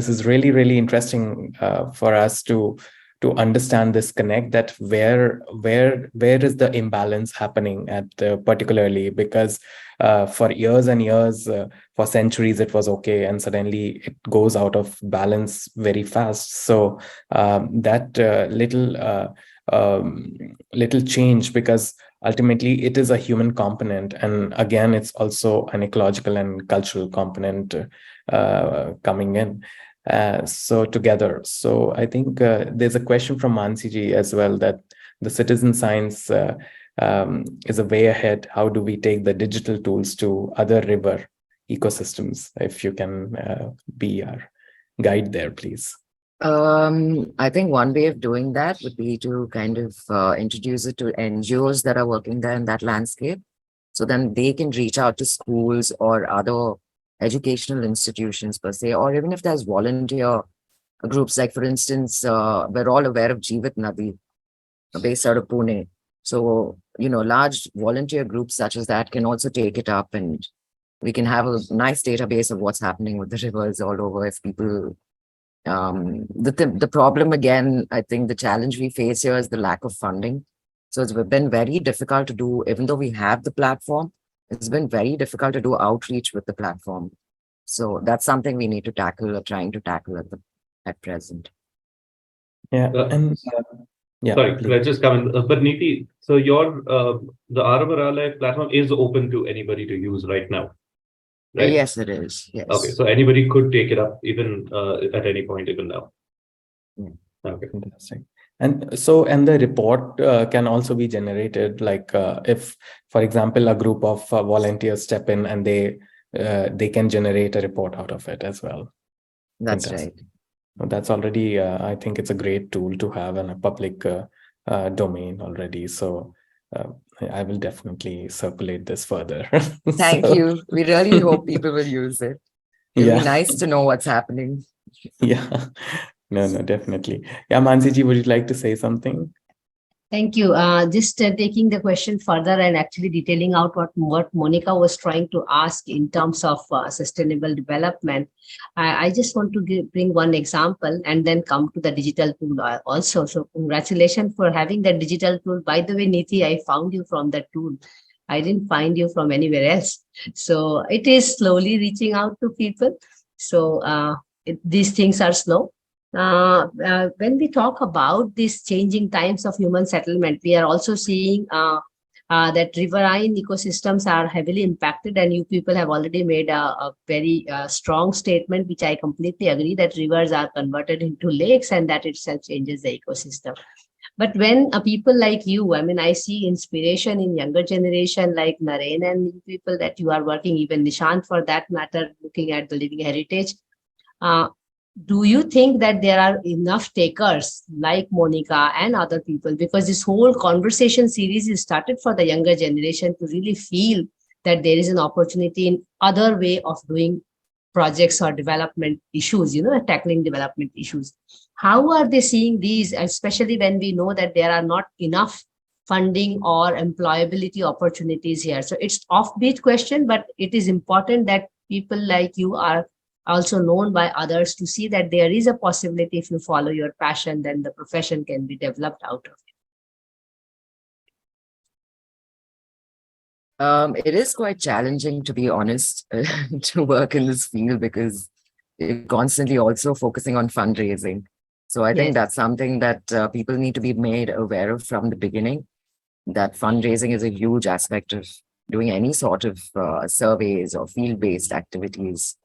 is really interesting for us to understand this connect that where is the imbalance happening at particularly because for years and years for centuries it was okay and suddenly it goes out of balance very fast. So that little change, because ultimately it is a human component, and again it's also an ecological and cultural component coming in. So together. So I think there's a question from Mansi ji as well that the citizen science is a way ahead. How do we take the digital tools to other river ecosystems? If you can be our guide there, please. I think one way of doing that would be to kind of introduce it to NGOs that are working there in that landscape. So then they can reach out to schools or other educational institutions per se, or even if there's volunteer groups, like for instance, we're all aware of Jeevit Nadi, based out of Pune. So, large volunteer groups such as that can also take it up, and we can have a nice database of what's happening with the rivers all over if people the problem again, I think the challenge we face here is the lack of funding. So it's been very difficult to do, even though we have the platform, it's been very difficult to do outreach with the platform. So that's something we need to tackle or trying to tackle at present. Yeah. Yeah. Sorry, please. let's just come in. But Neethi, so the Aravarale platform is open to anybody to use right now. Right? Yes, it is. Yes. Okay, so anybody could take it up even at any point, even now. Yeah. Okay. Fantastic. And the report can also be generated, like if, for example, a group of volunteers step in and they can generate a report out of it as well. That's Fantastic. right. That's already, I think it's a great tool to have in a public domain already. So I will definitely circulate this further. Thank you. We really hope people will use it. It'll be nice to know what's happening. Yeah. No, definitely. Yeah, Mansiji, would you like to say something? Thank you. Just taking the question further and actually detailing out what Monica was trying to ask in terms of sustainable development. I just want to bring one example and then come to the digital tool also. So congratulations for having that digital tool. By the way, Neethi, I found you from that tool. I didn't find you from anywhere else. So it is slowly reaching out to people. So these things are slow. When we talk about these changing times of human settlement, we are also seeing that riverine ecosystems are heavily impacted, and you people have already made a very strong statement, which I completely agree, that rivers are converted into lakes and that itself changes the ecosystem. But when people like you, I mean, I see inspiration in younger generation like Naren and you people that you are working, even Nishant for that matter, looking at the living heritage. Uh, do you think that there are enough takers like Monica and other people? Because this whole conversation series is started for the younger generation to really feel that there is an opportunity in other way of doing projects or development issues, tackling development issues. How are they seeing these, especially when we know that there are not enough funding or employability opportunities here? So it's offbeat question, but it is important that people like you are also known by others to see that there is a possibility if you follow your passion, then the profession can be developed out of it. It is quite challenging, to be honest, to work in this field because you're constantly also focusing on fundraising. So I think that's something that people need to be made aware of from the beginning, that fundraising is a huge aspect of doing any sort of surveys or field-based activities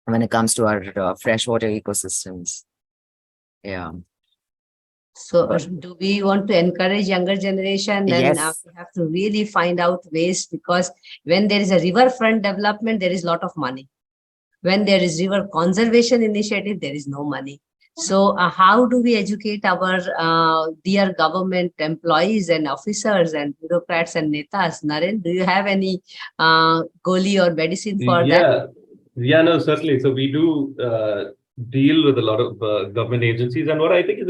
when it comes to our freshwater ecosystems. Yeah. So do we want to encourage younger generation? Then Yes. we have to really find out ways, because when there is a riverfront development, there is a lot of money. When there is river conservation initiative, there is no money. So how do we educate our dear government employees and officers and bureaucrats and netas? Naren, do you have any goli or medicine for that? Yeah, no, certainly. So we do deal with a lot of government agencies, and what I think is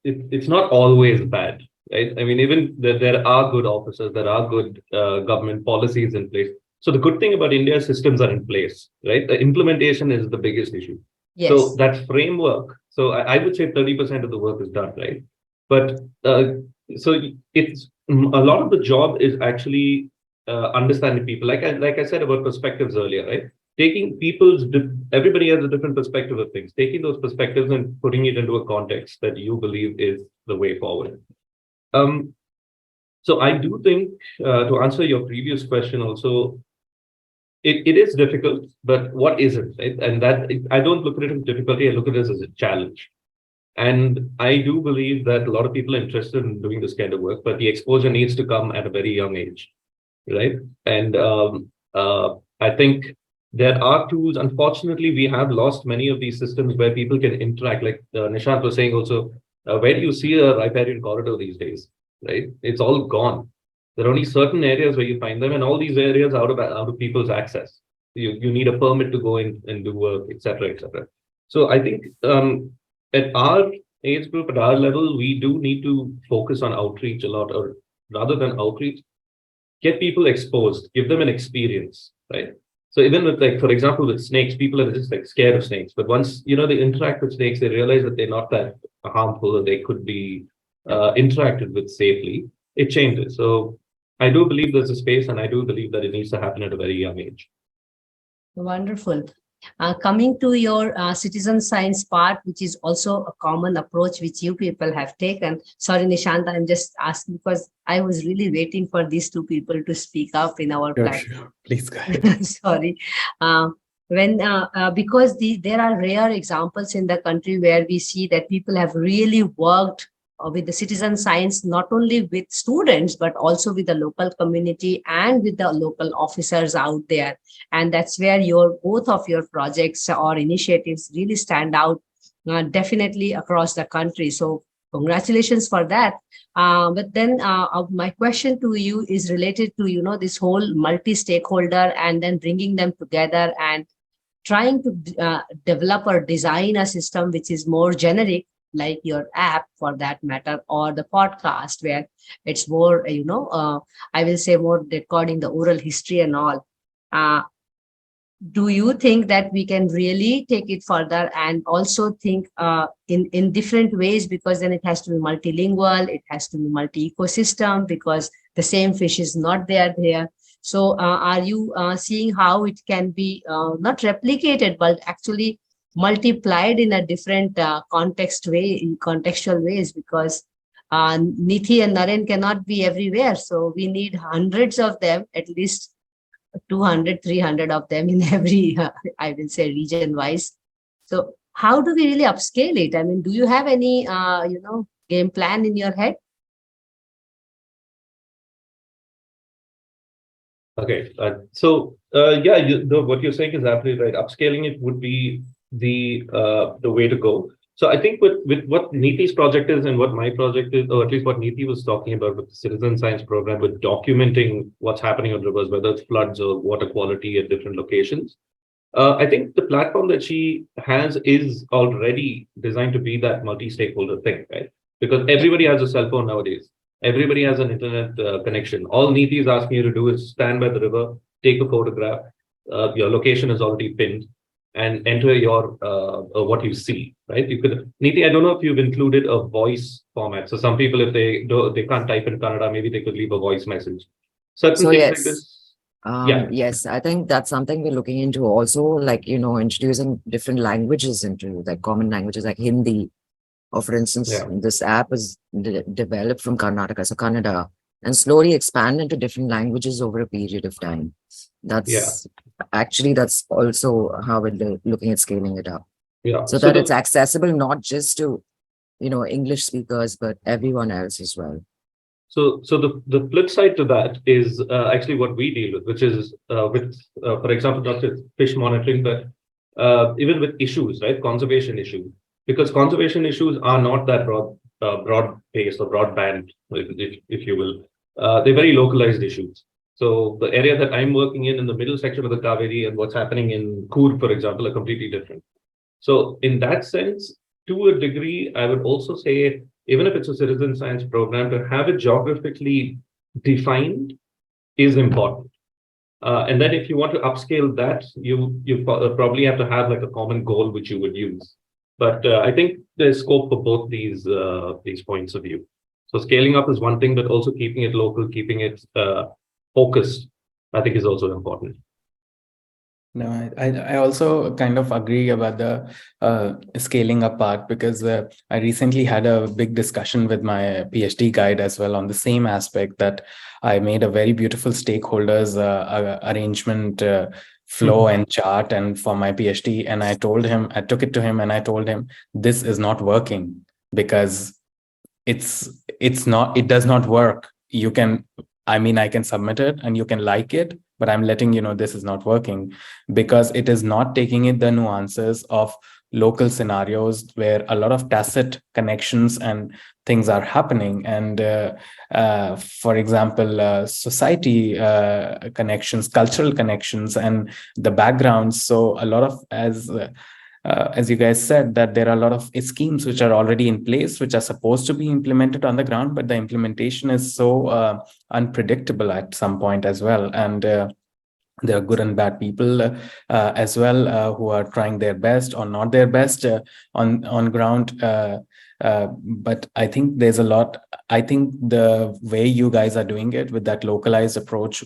it's not always bad, right? I mean, even there are good officers, there are good government policies in place. So the good thing about India, systems are in place, right? The implementation is the biggest issue. Yes. So that framework, so I would say 30% of the work is done, right? But so it's a lot of the job is actually understanding people. Like I said about perspectives earlier, right? Taking everybody has a different perspective of things. Taking those perspectives and putting it into a context that you believe is the way forward. So I do think to answer your previous question also, it is difficult, but what isn't, right? And I don't look at it as difficulty, I look at it as a challenge. And I do believe that a lot of people are interested in doing this kind of work, but the exposure needs to come at a very young age, right? And I think there are tools. Unfortunately, we have lost many of these systems where people can interact. Like Nishant was saying also, where do you see a riparian corridor these days, right? It's all gone. There are only certain areas where you find them, and all these areas are out of people's access. You need a permit to go in and do work, etc., etc. So I think at our age group, at our level, we do need to focus on outreach a lot, or rather than outreach, get people exposed, give them an experience, right? So even with, like, for example, with snakes, people are just like scared of snakes. But once, they interact with snakes, they realize that they're not that harmful, or they could be interacted with safely. It changes. So I do believe there's a space, and I do believe that it needs to happen at a very young age. Wonderful. Coming to your citizen science part, which is also a common approach which you people have taken. Sorry, Nishant, I'm just asking because I was really waiting for these two people to speak up in our platform. Sure. Please go ahead. Sorry. Because there are rare examples in the country where we see that people have really worked with the citizen science, not only with students, but also with the local community and with the local officers out there. And that's where both of your projects or initiatives really stand out definitely across the country. So congratulations for that. But then my question to you is related to, this whole multi-stakeholder and then bringing them together and trying to develop or design a system which is more generic, like your app for that matter, or the podcast where it's more, I will say more recording the oral history and all. Do you think that we can really take it further and also think in different ways, because then it has to be multilingual, it has to be multi-ecosystem, because the same fish is not there. So are you seeing how it can be not replicated but actually multiplied in a different contextual ways? Because Nithi and Naren cannot be everywhere, so we need hundreds of them, at least 200, 300 of them in every, I will say, region wise. So how do we really upscale it? I mean, do you have any, game plan in your head? Okay, what you're saying is absolutely right. Upscaling it would be the way to go. So I think with what Neethi's project is and what my project is, or at least what Neethi was talking about with the citizen science program, with documenting what's happening on rivers, whether it's floods or water quality at different locations. I think the platform that she has is already designed to be that multi-stakeholder thing, right? Because everybody has a cell phone nowadays. Everybody has an internet connection. All Neethi is asking you to do is stand by the river, take a photograph. Your location is already pinned, and enter your what you see, right? You could, Neethi, I don't know if you've included a voice format. So some people, if they can't type in Kannada, maybe they could leave a voice message. Certain So things like yes, this. Yeah. yes, I think that's something we're looking into also, like, introducing different languages into, like, common languages like Hindi, or for instance, Yeah. this app is developed from Karnataka, so Kannada, and slowly expand into different languages over a period of time. That's also how we're looking at scaling it up. Yeah. So that it's accessible not just to, English speakers, but everyone else as well. So the flip side to that is actually what we deal with, which is for example, not just fish monitoring, but even with issues, right? Conservation issues, because conservation issues are not that broad based or broadband, if you will. They're very localized issues. So the area that I'm working in the middle section of the Kaveri, and what's happening in Coorg, for example, are completely different. So in that sense, to a degree, I would also say, even if it's a citizen science program, to have it geographically defined is important. And then if you want to upscale that, you probably have to have like a common goal which you would use. But I think there's scope for both these points of view. So scaling up is one thing, but also keeping it local, keeping it focused, I think is also important. No, I also kind of agree about the scaling up part, because I recently had a big discussion with my PhD guide as well on the same aspect, that I made a very beautiful stakeholders arrangement flow and chart and for my PhD. And I took it to him and I told him, this is not working, because it does not work. I can submit it and you can like it, but I'm letting you know this is not working, because it is not taking in the nuances of local scenarios where a lot of tacit connections and things are happening. And for example, society connections, cultural connections, and the backgrounds. So a lot of, as you guys said, that there are a lot of schemes which are already in place, which are supposed to be implemented on the ground, but the implementation is so unpredictable at some point as well. And there are good and bad people as well who are trying their best or not their best on ground. But I think there's a lot. I think the way you guys are doing it with that localized approach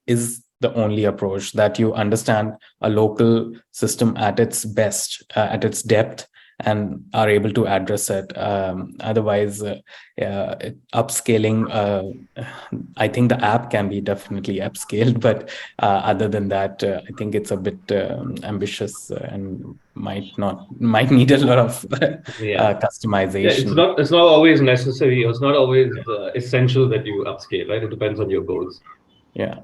is the only approach, that you understand a local system at its best, at its depth, and are able to address it. Otherwise, upscaling, I think the app can be definitely upscaled, but other than that, I think it's a bit ambitious and might need a lot of customization. Yeah, it's not always necessary, or it's not always essential that you upscale, right? It depends on your goals. Yeah,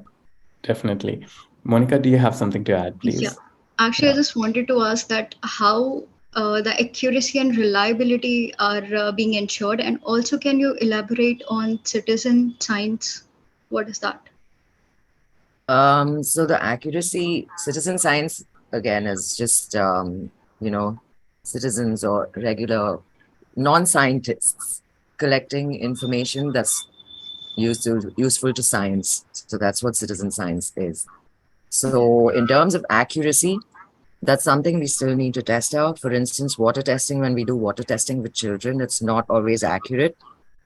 definitely. Monica, do you have something to add, please? Yeah, actually, I just wanted to ask that how the accuracy and reliability are being ensured, and also can you elaborate on citizen science? What is that? So the accuracy, citizen science again is just citizens or regular non-scientists collecting information that's useful to science. So that's what citizen science is. So in terms of accuracy, that's something we still need to test out. For instance, water testing, when we do water testing with children, it's not always accurate,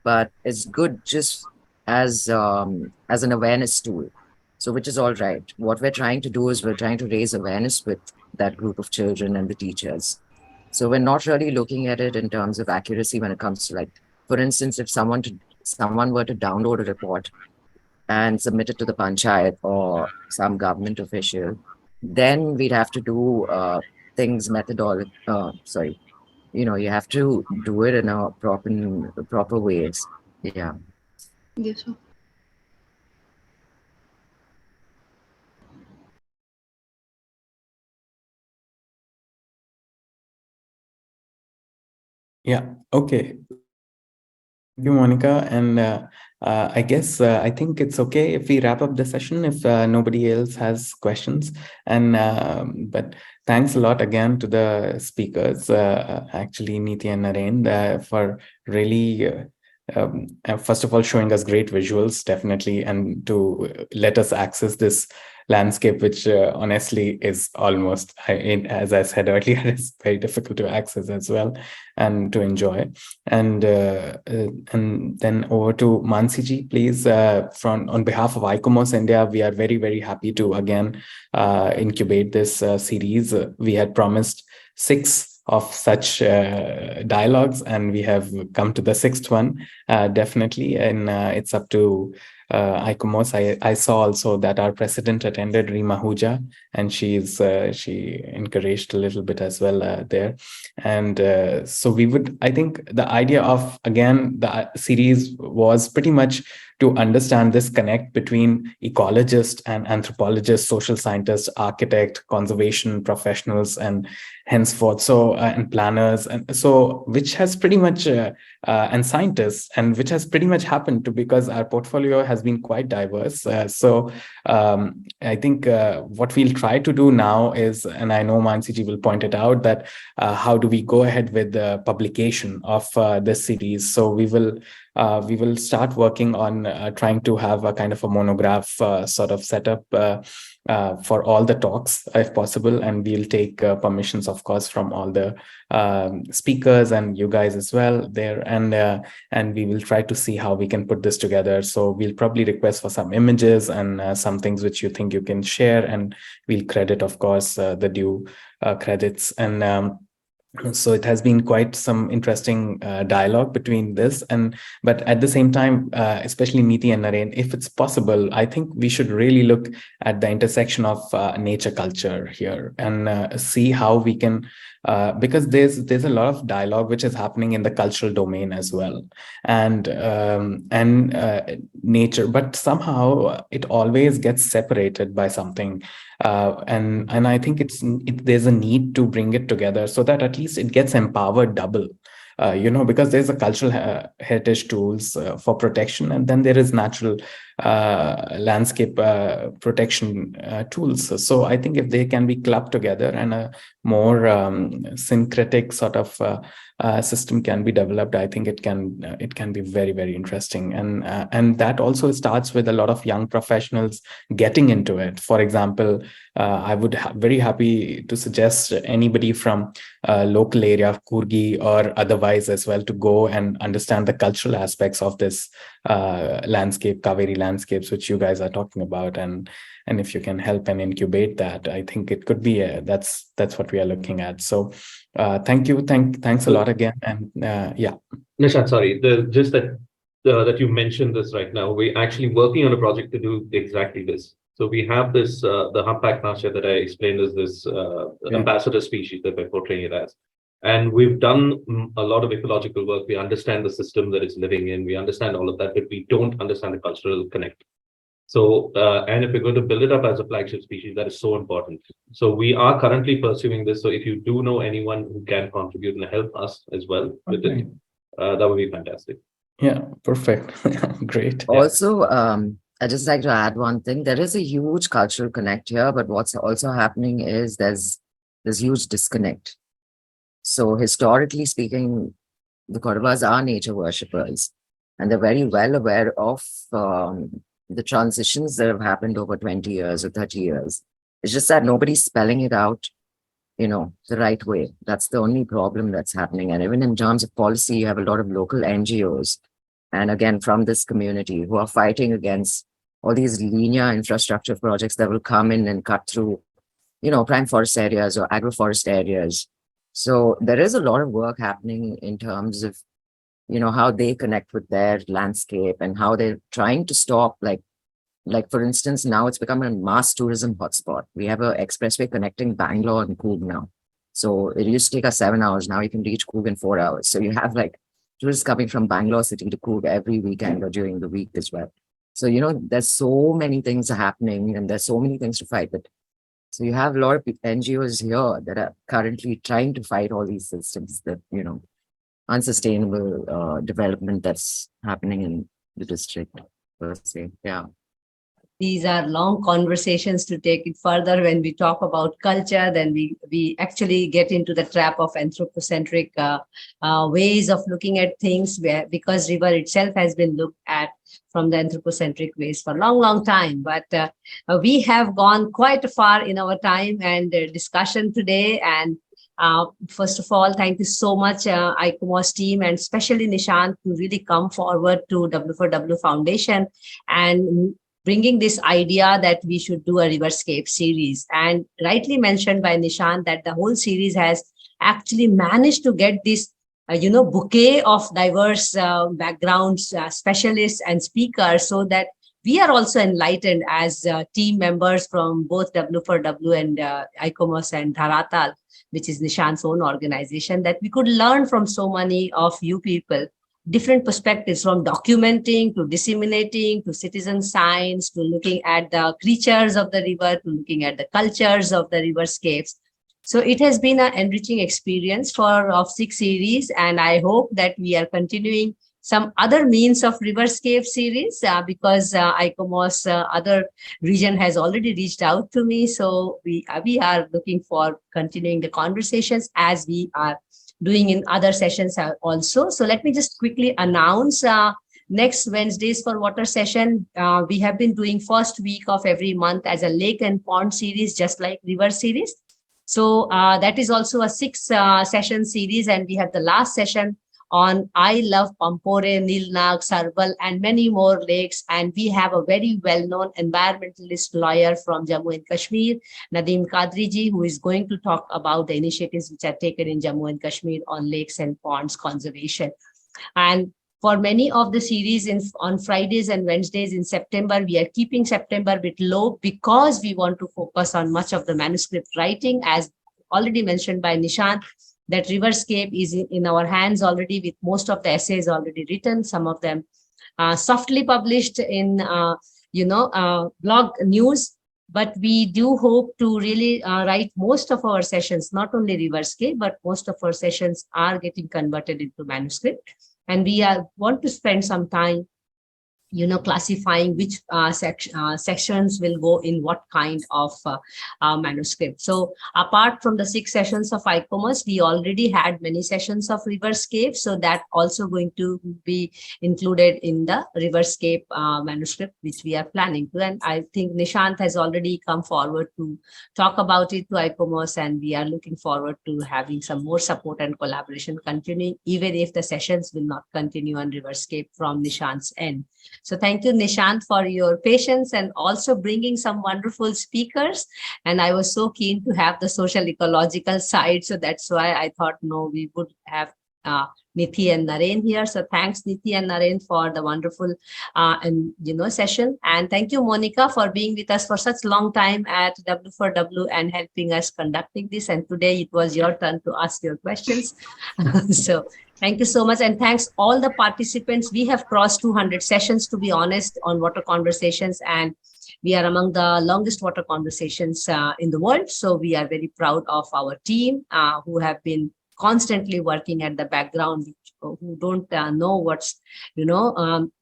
but it's good just as an awareness tool. So which is all right. What we're trying to do is we're trying to raise awareness with that group of children and the teachers. So we're not really looking at it in terms of accuracy when it comes to, like, for instance, if someone were to download a report and submit it to the panchayat or some government official, then we'd have to do things methodology. Sorry, you have to do it in a proper ways. Yeah. Yes, sir. Yeah. Okay. Thank you, Monica. And I guess I think it's okay if we wrap up the session if nobody else has questions. And but thanks a lot again to the speakers, actually Neethi and Naren, for really first of all showing us great visuals, definitely, and to let us access this landscape, which honestly is almost, as I said earlier, is very difficult to access as well and to enjoy. And then over to Mansiji, please. On behalf of ICOMOS India, we are very, very happy to again incubate this series. We had promised 6 of such dialogues, and we have come to the 6th one, definitely. And it's up to ICOMOS. I saw also that our president attended, Rima Huja, and she encouraged a little bit as well there. And so I think the idea of, again, the series was pretty much to understand this connect between ecologists and anthropologists, social scientists, architect, conservation professionals, and henceforth, and planners, and so, which has pretty much and scientists, and which has pretty much happened to, because our portfolio has been quite diverse. I think what we'll try to do now is, and I know Mansiji will point it out, that how do we go ahead with the publication of this series. So we will start working on trying to have a kind of a monograph sort of setup for all the talks, if possible, and we'll take permissions, of course, from all the speakers and you guys as well there, and we will try to see how we can put this together. So we'll probably request for some images and some things which you think you can share, and we'll credit, of course, the due credits. And so it has been quite some interesting dialogue between this, but at the same time, especially Neethi and Naren, if it's possible, I think we should really look at the intersection of nature culture here, and see how we can, because there's a lot of dialogue which is happening in the cultural domain as well, and nature, but somehow it always gets separated by something. And I think there's a need to bring it together so that at least it gets empowered double, because there's a cultural heritage tools for protection, and then there is natural landscape protection tools. So I think if they can be clubbed together and a more syncretic sort of system can be developed, I think it can be very, very interesting. And that also starts with a lot of young professionals getting into it. For example, I would very happy to suggest anybody from local area of Kurgi or otherwise as well to go and understand the cultural aspects of this landscape, Kaveri landscapes, which you guys are talking about. And if you can help and incubate that, I think it could be that's what we are looking at. So thank you. Thanks a lot again. And yeah. Nishant, sorry, just that you mentioned this right now, we're actually working on a project to do exactly this. So we have this, the humpback marsha that I explained as this ambassador species that we're portraying it as. And we've done a lot of ecological work. We understand the system that it's living in. We understand all of that, but we don't understand the cultural connect. So, and if we're going to build it up as a flagship species, that is so important. So we are currently pursuing this. So if you do know anyone who can contribute and help us as well with it, that would be fantastic. Yeah, perfect. Great. Also, I'd just like to add one thing. There is a huge cultural connect here, but what's also happening is there's huge disconnect. So historically speaking, the Kodavas are nature worshippers, and they're very well aware of the transitions that have happened over 20 years or 30 years. It's just that nobody's spelling it out, the right way. That's the only problem that's happening. And even in terms of policy, you have a lot of local NGOs, and again, from this community, who are fighting against all these linear infrastructure projects that will come in and cut through, prime forest areas or agroforest areas. So there is a lot of work happening in terms of, how they connect with their landscape and how they're trying to stop, like for instance, now it's become a mass tourism hotspot. We have an expressway connecting Bangalore and Coorg now. So it used to take us 7 hours. Now you can reach Coorg in 4 hours. So you have like tourists coming from Bangalore city to Coorg every weekend or during the week as well. So, there's so many things are happening and there's so many things to fight. But so you have a lot of NGOs here that are currently trying to fight all these systems that, unsustainable development that's happening in the district, per se. Yeah. These are long conversations to take it further. When we talk about culture, then we actually get into the trap of anthropocentric ways of looking at things, because river itself has been looked at from the anthropocentric ways for a long time. But we have gone quite far in our time and discussion today. And first of all, thank you so much, ICOMOS team, and especially Nishant, to really come forward to WforW Foundation and bringing this idea that we should do a Riverscape series. And rightly mentioned by Nishant that the whole series has actually managed to get this bouquet of diverse backgrounds, specialists and speakers, so that we are also enlightened as team members from both WforW and ICOMOS and Dharatal, which is Nishant's own organization, that we could learn from so many of you people different perspectives, from documenting to disseminating to citizen science to looking at the creatures of the river to looking at the cultures of the riverscapes. So it has been an enriching experience of 6 series, and I hope that we are continuing some other means of Riverscape series because ICOMOS other region has already reached out to me. So we are looking for continuing the conversations as we are doing in other sessions also. So let me just quickly announce next Wednesdays for Water session. We have been doing first week of every month as a lake and pond series, just like river series. So that is also a 6 session series, and we have the last session on I Love Pampore, Nilnag, Sarbal, and many more lakes. And we have a very well-known environmentalist lawyer from Jammu and Kashmir, Nadeem Kadriji, who is going to talk about the initiatives which are taken in Jammu and Kashmir on lakes and ponds conservation. And for many of the series on Fridays and Wednesdays in September, we are keeping September a bit low because we want to focus on much of the manuscript writing, as already mentioned by Nishant, that Riverscape is in our hands already, with most of the essays already written, some of them softly published in, blog news. But we do hope to really write most of our sessions, not only Riverscape, but most of our sessions are getting converted into manuscript. And we want to spend some time classifying which sections will go in what kind of manuscript. So apart from the 6 sessions of ICOMOS, we already had many sessions of Riverscape. So that also going to be included in the Riverscape manuscript, which we are planning to. And I think Nishant has already come forward to talk about it to ICOMOS, and we are looking forward to having some more support and collaboration continuing, even if the sessions will not continue on Riverscape from Nishant's end. So thank you, Nishant, for your patience and also bringing some wonderful speakers. And I was so keen to have the social ecological side. So that's why I thought, no, we would have Neethi and Naren here. So thanks, Neethi and Naren, for the wonderful session. And thank you, Monica, for being with us for such long time at WforW and helping us conducting this. And today it was your turn to ask your questions. So thank you so much. And thanks all the participants. We have crossed 200 sessions, to be honest, on water conversations. And we are among the longest water conversations in the world. So we are very proud of our team who have been constantly working at the background, who don't know what's,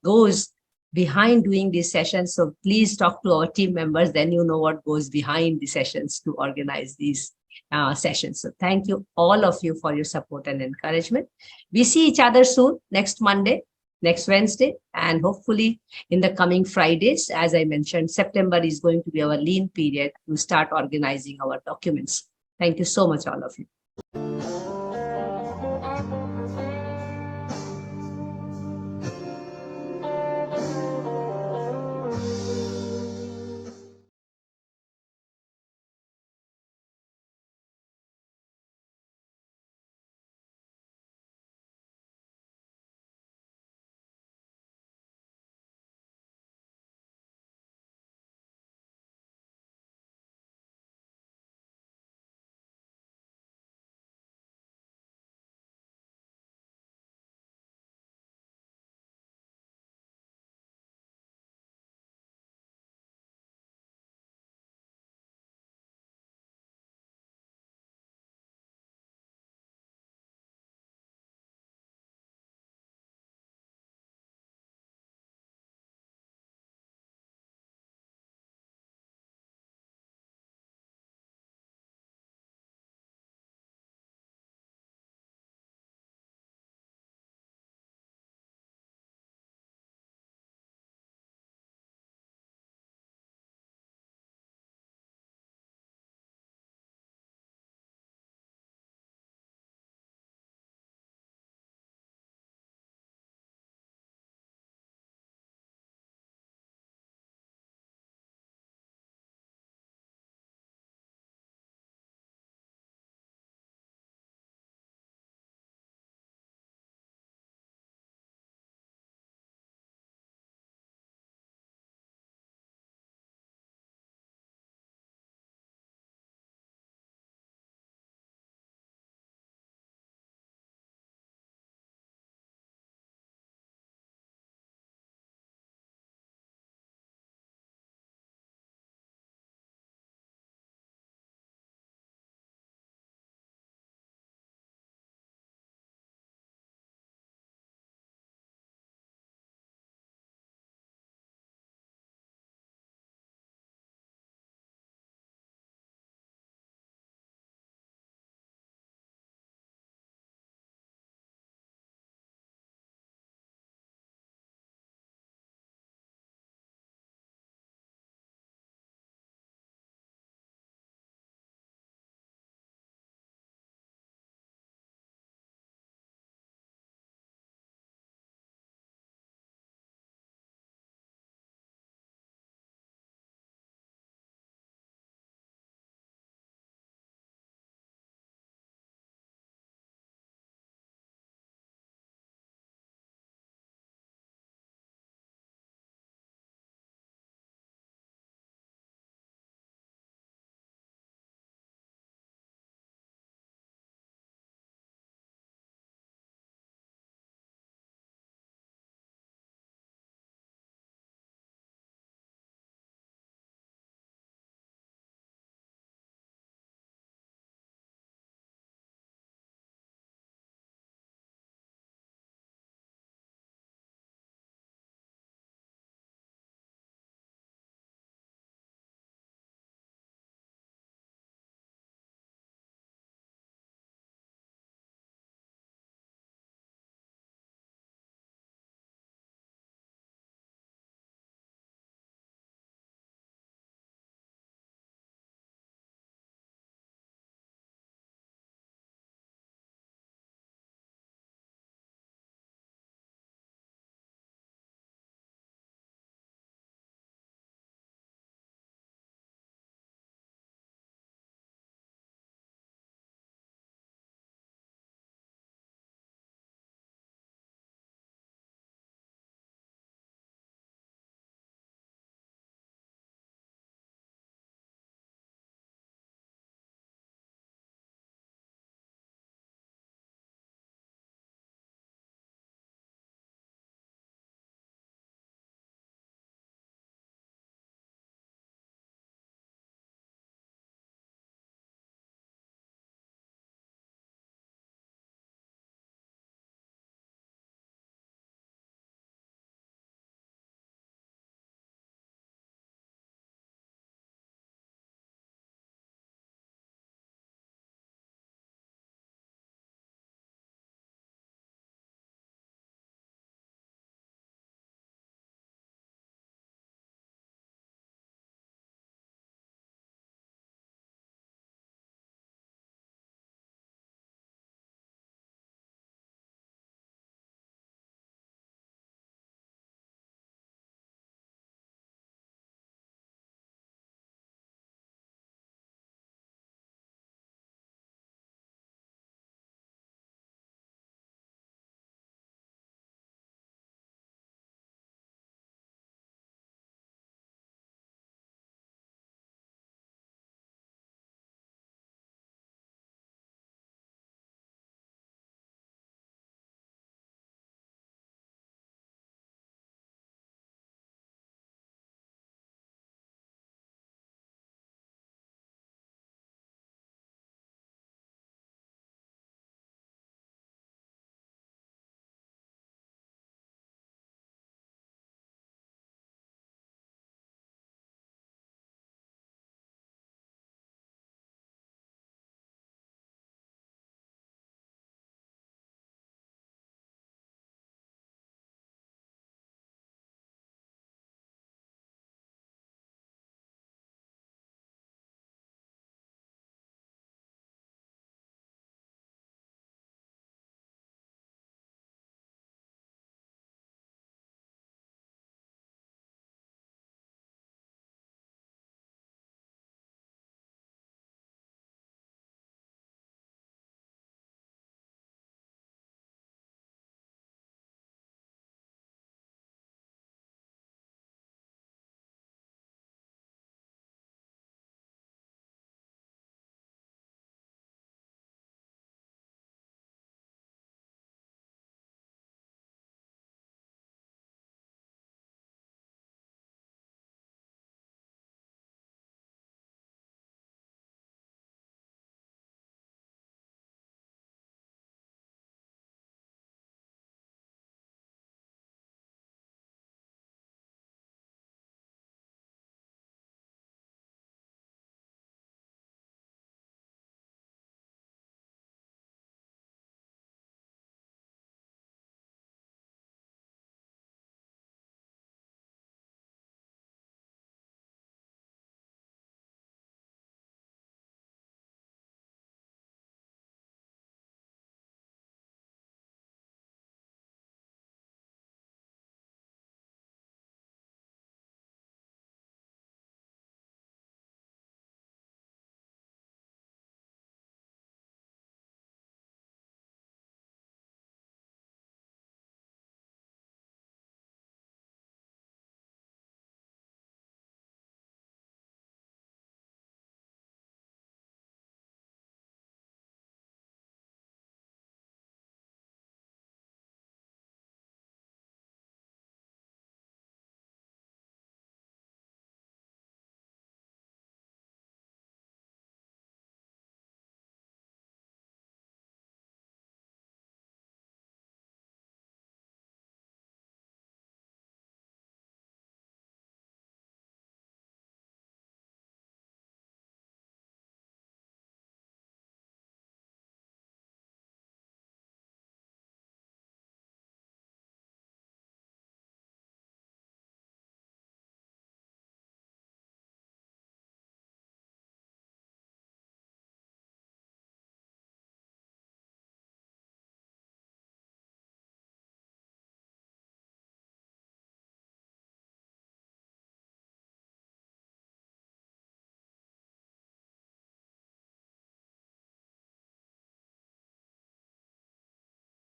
goes behind doing these sessions. So please talk to our team members, then you know what goes behind the sessions to organize these sessions. So thank you, all of you, for your support and encouragement. We see each other soon, next Monday, next Wednesday, and hopefully in the coming Fridays. As I mentioned, September is going to be our lean period to start organizing our documents. Thank you so much, all of you.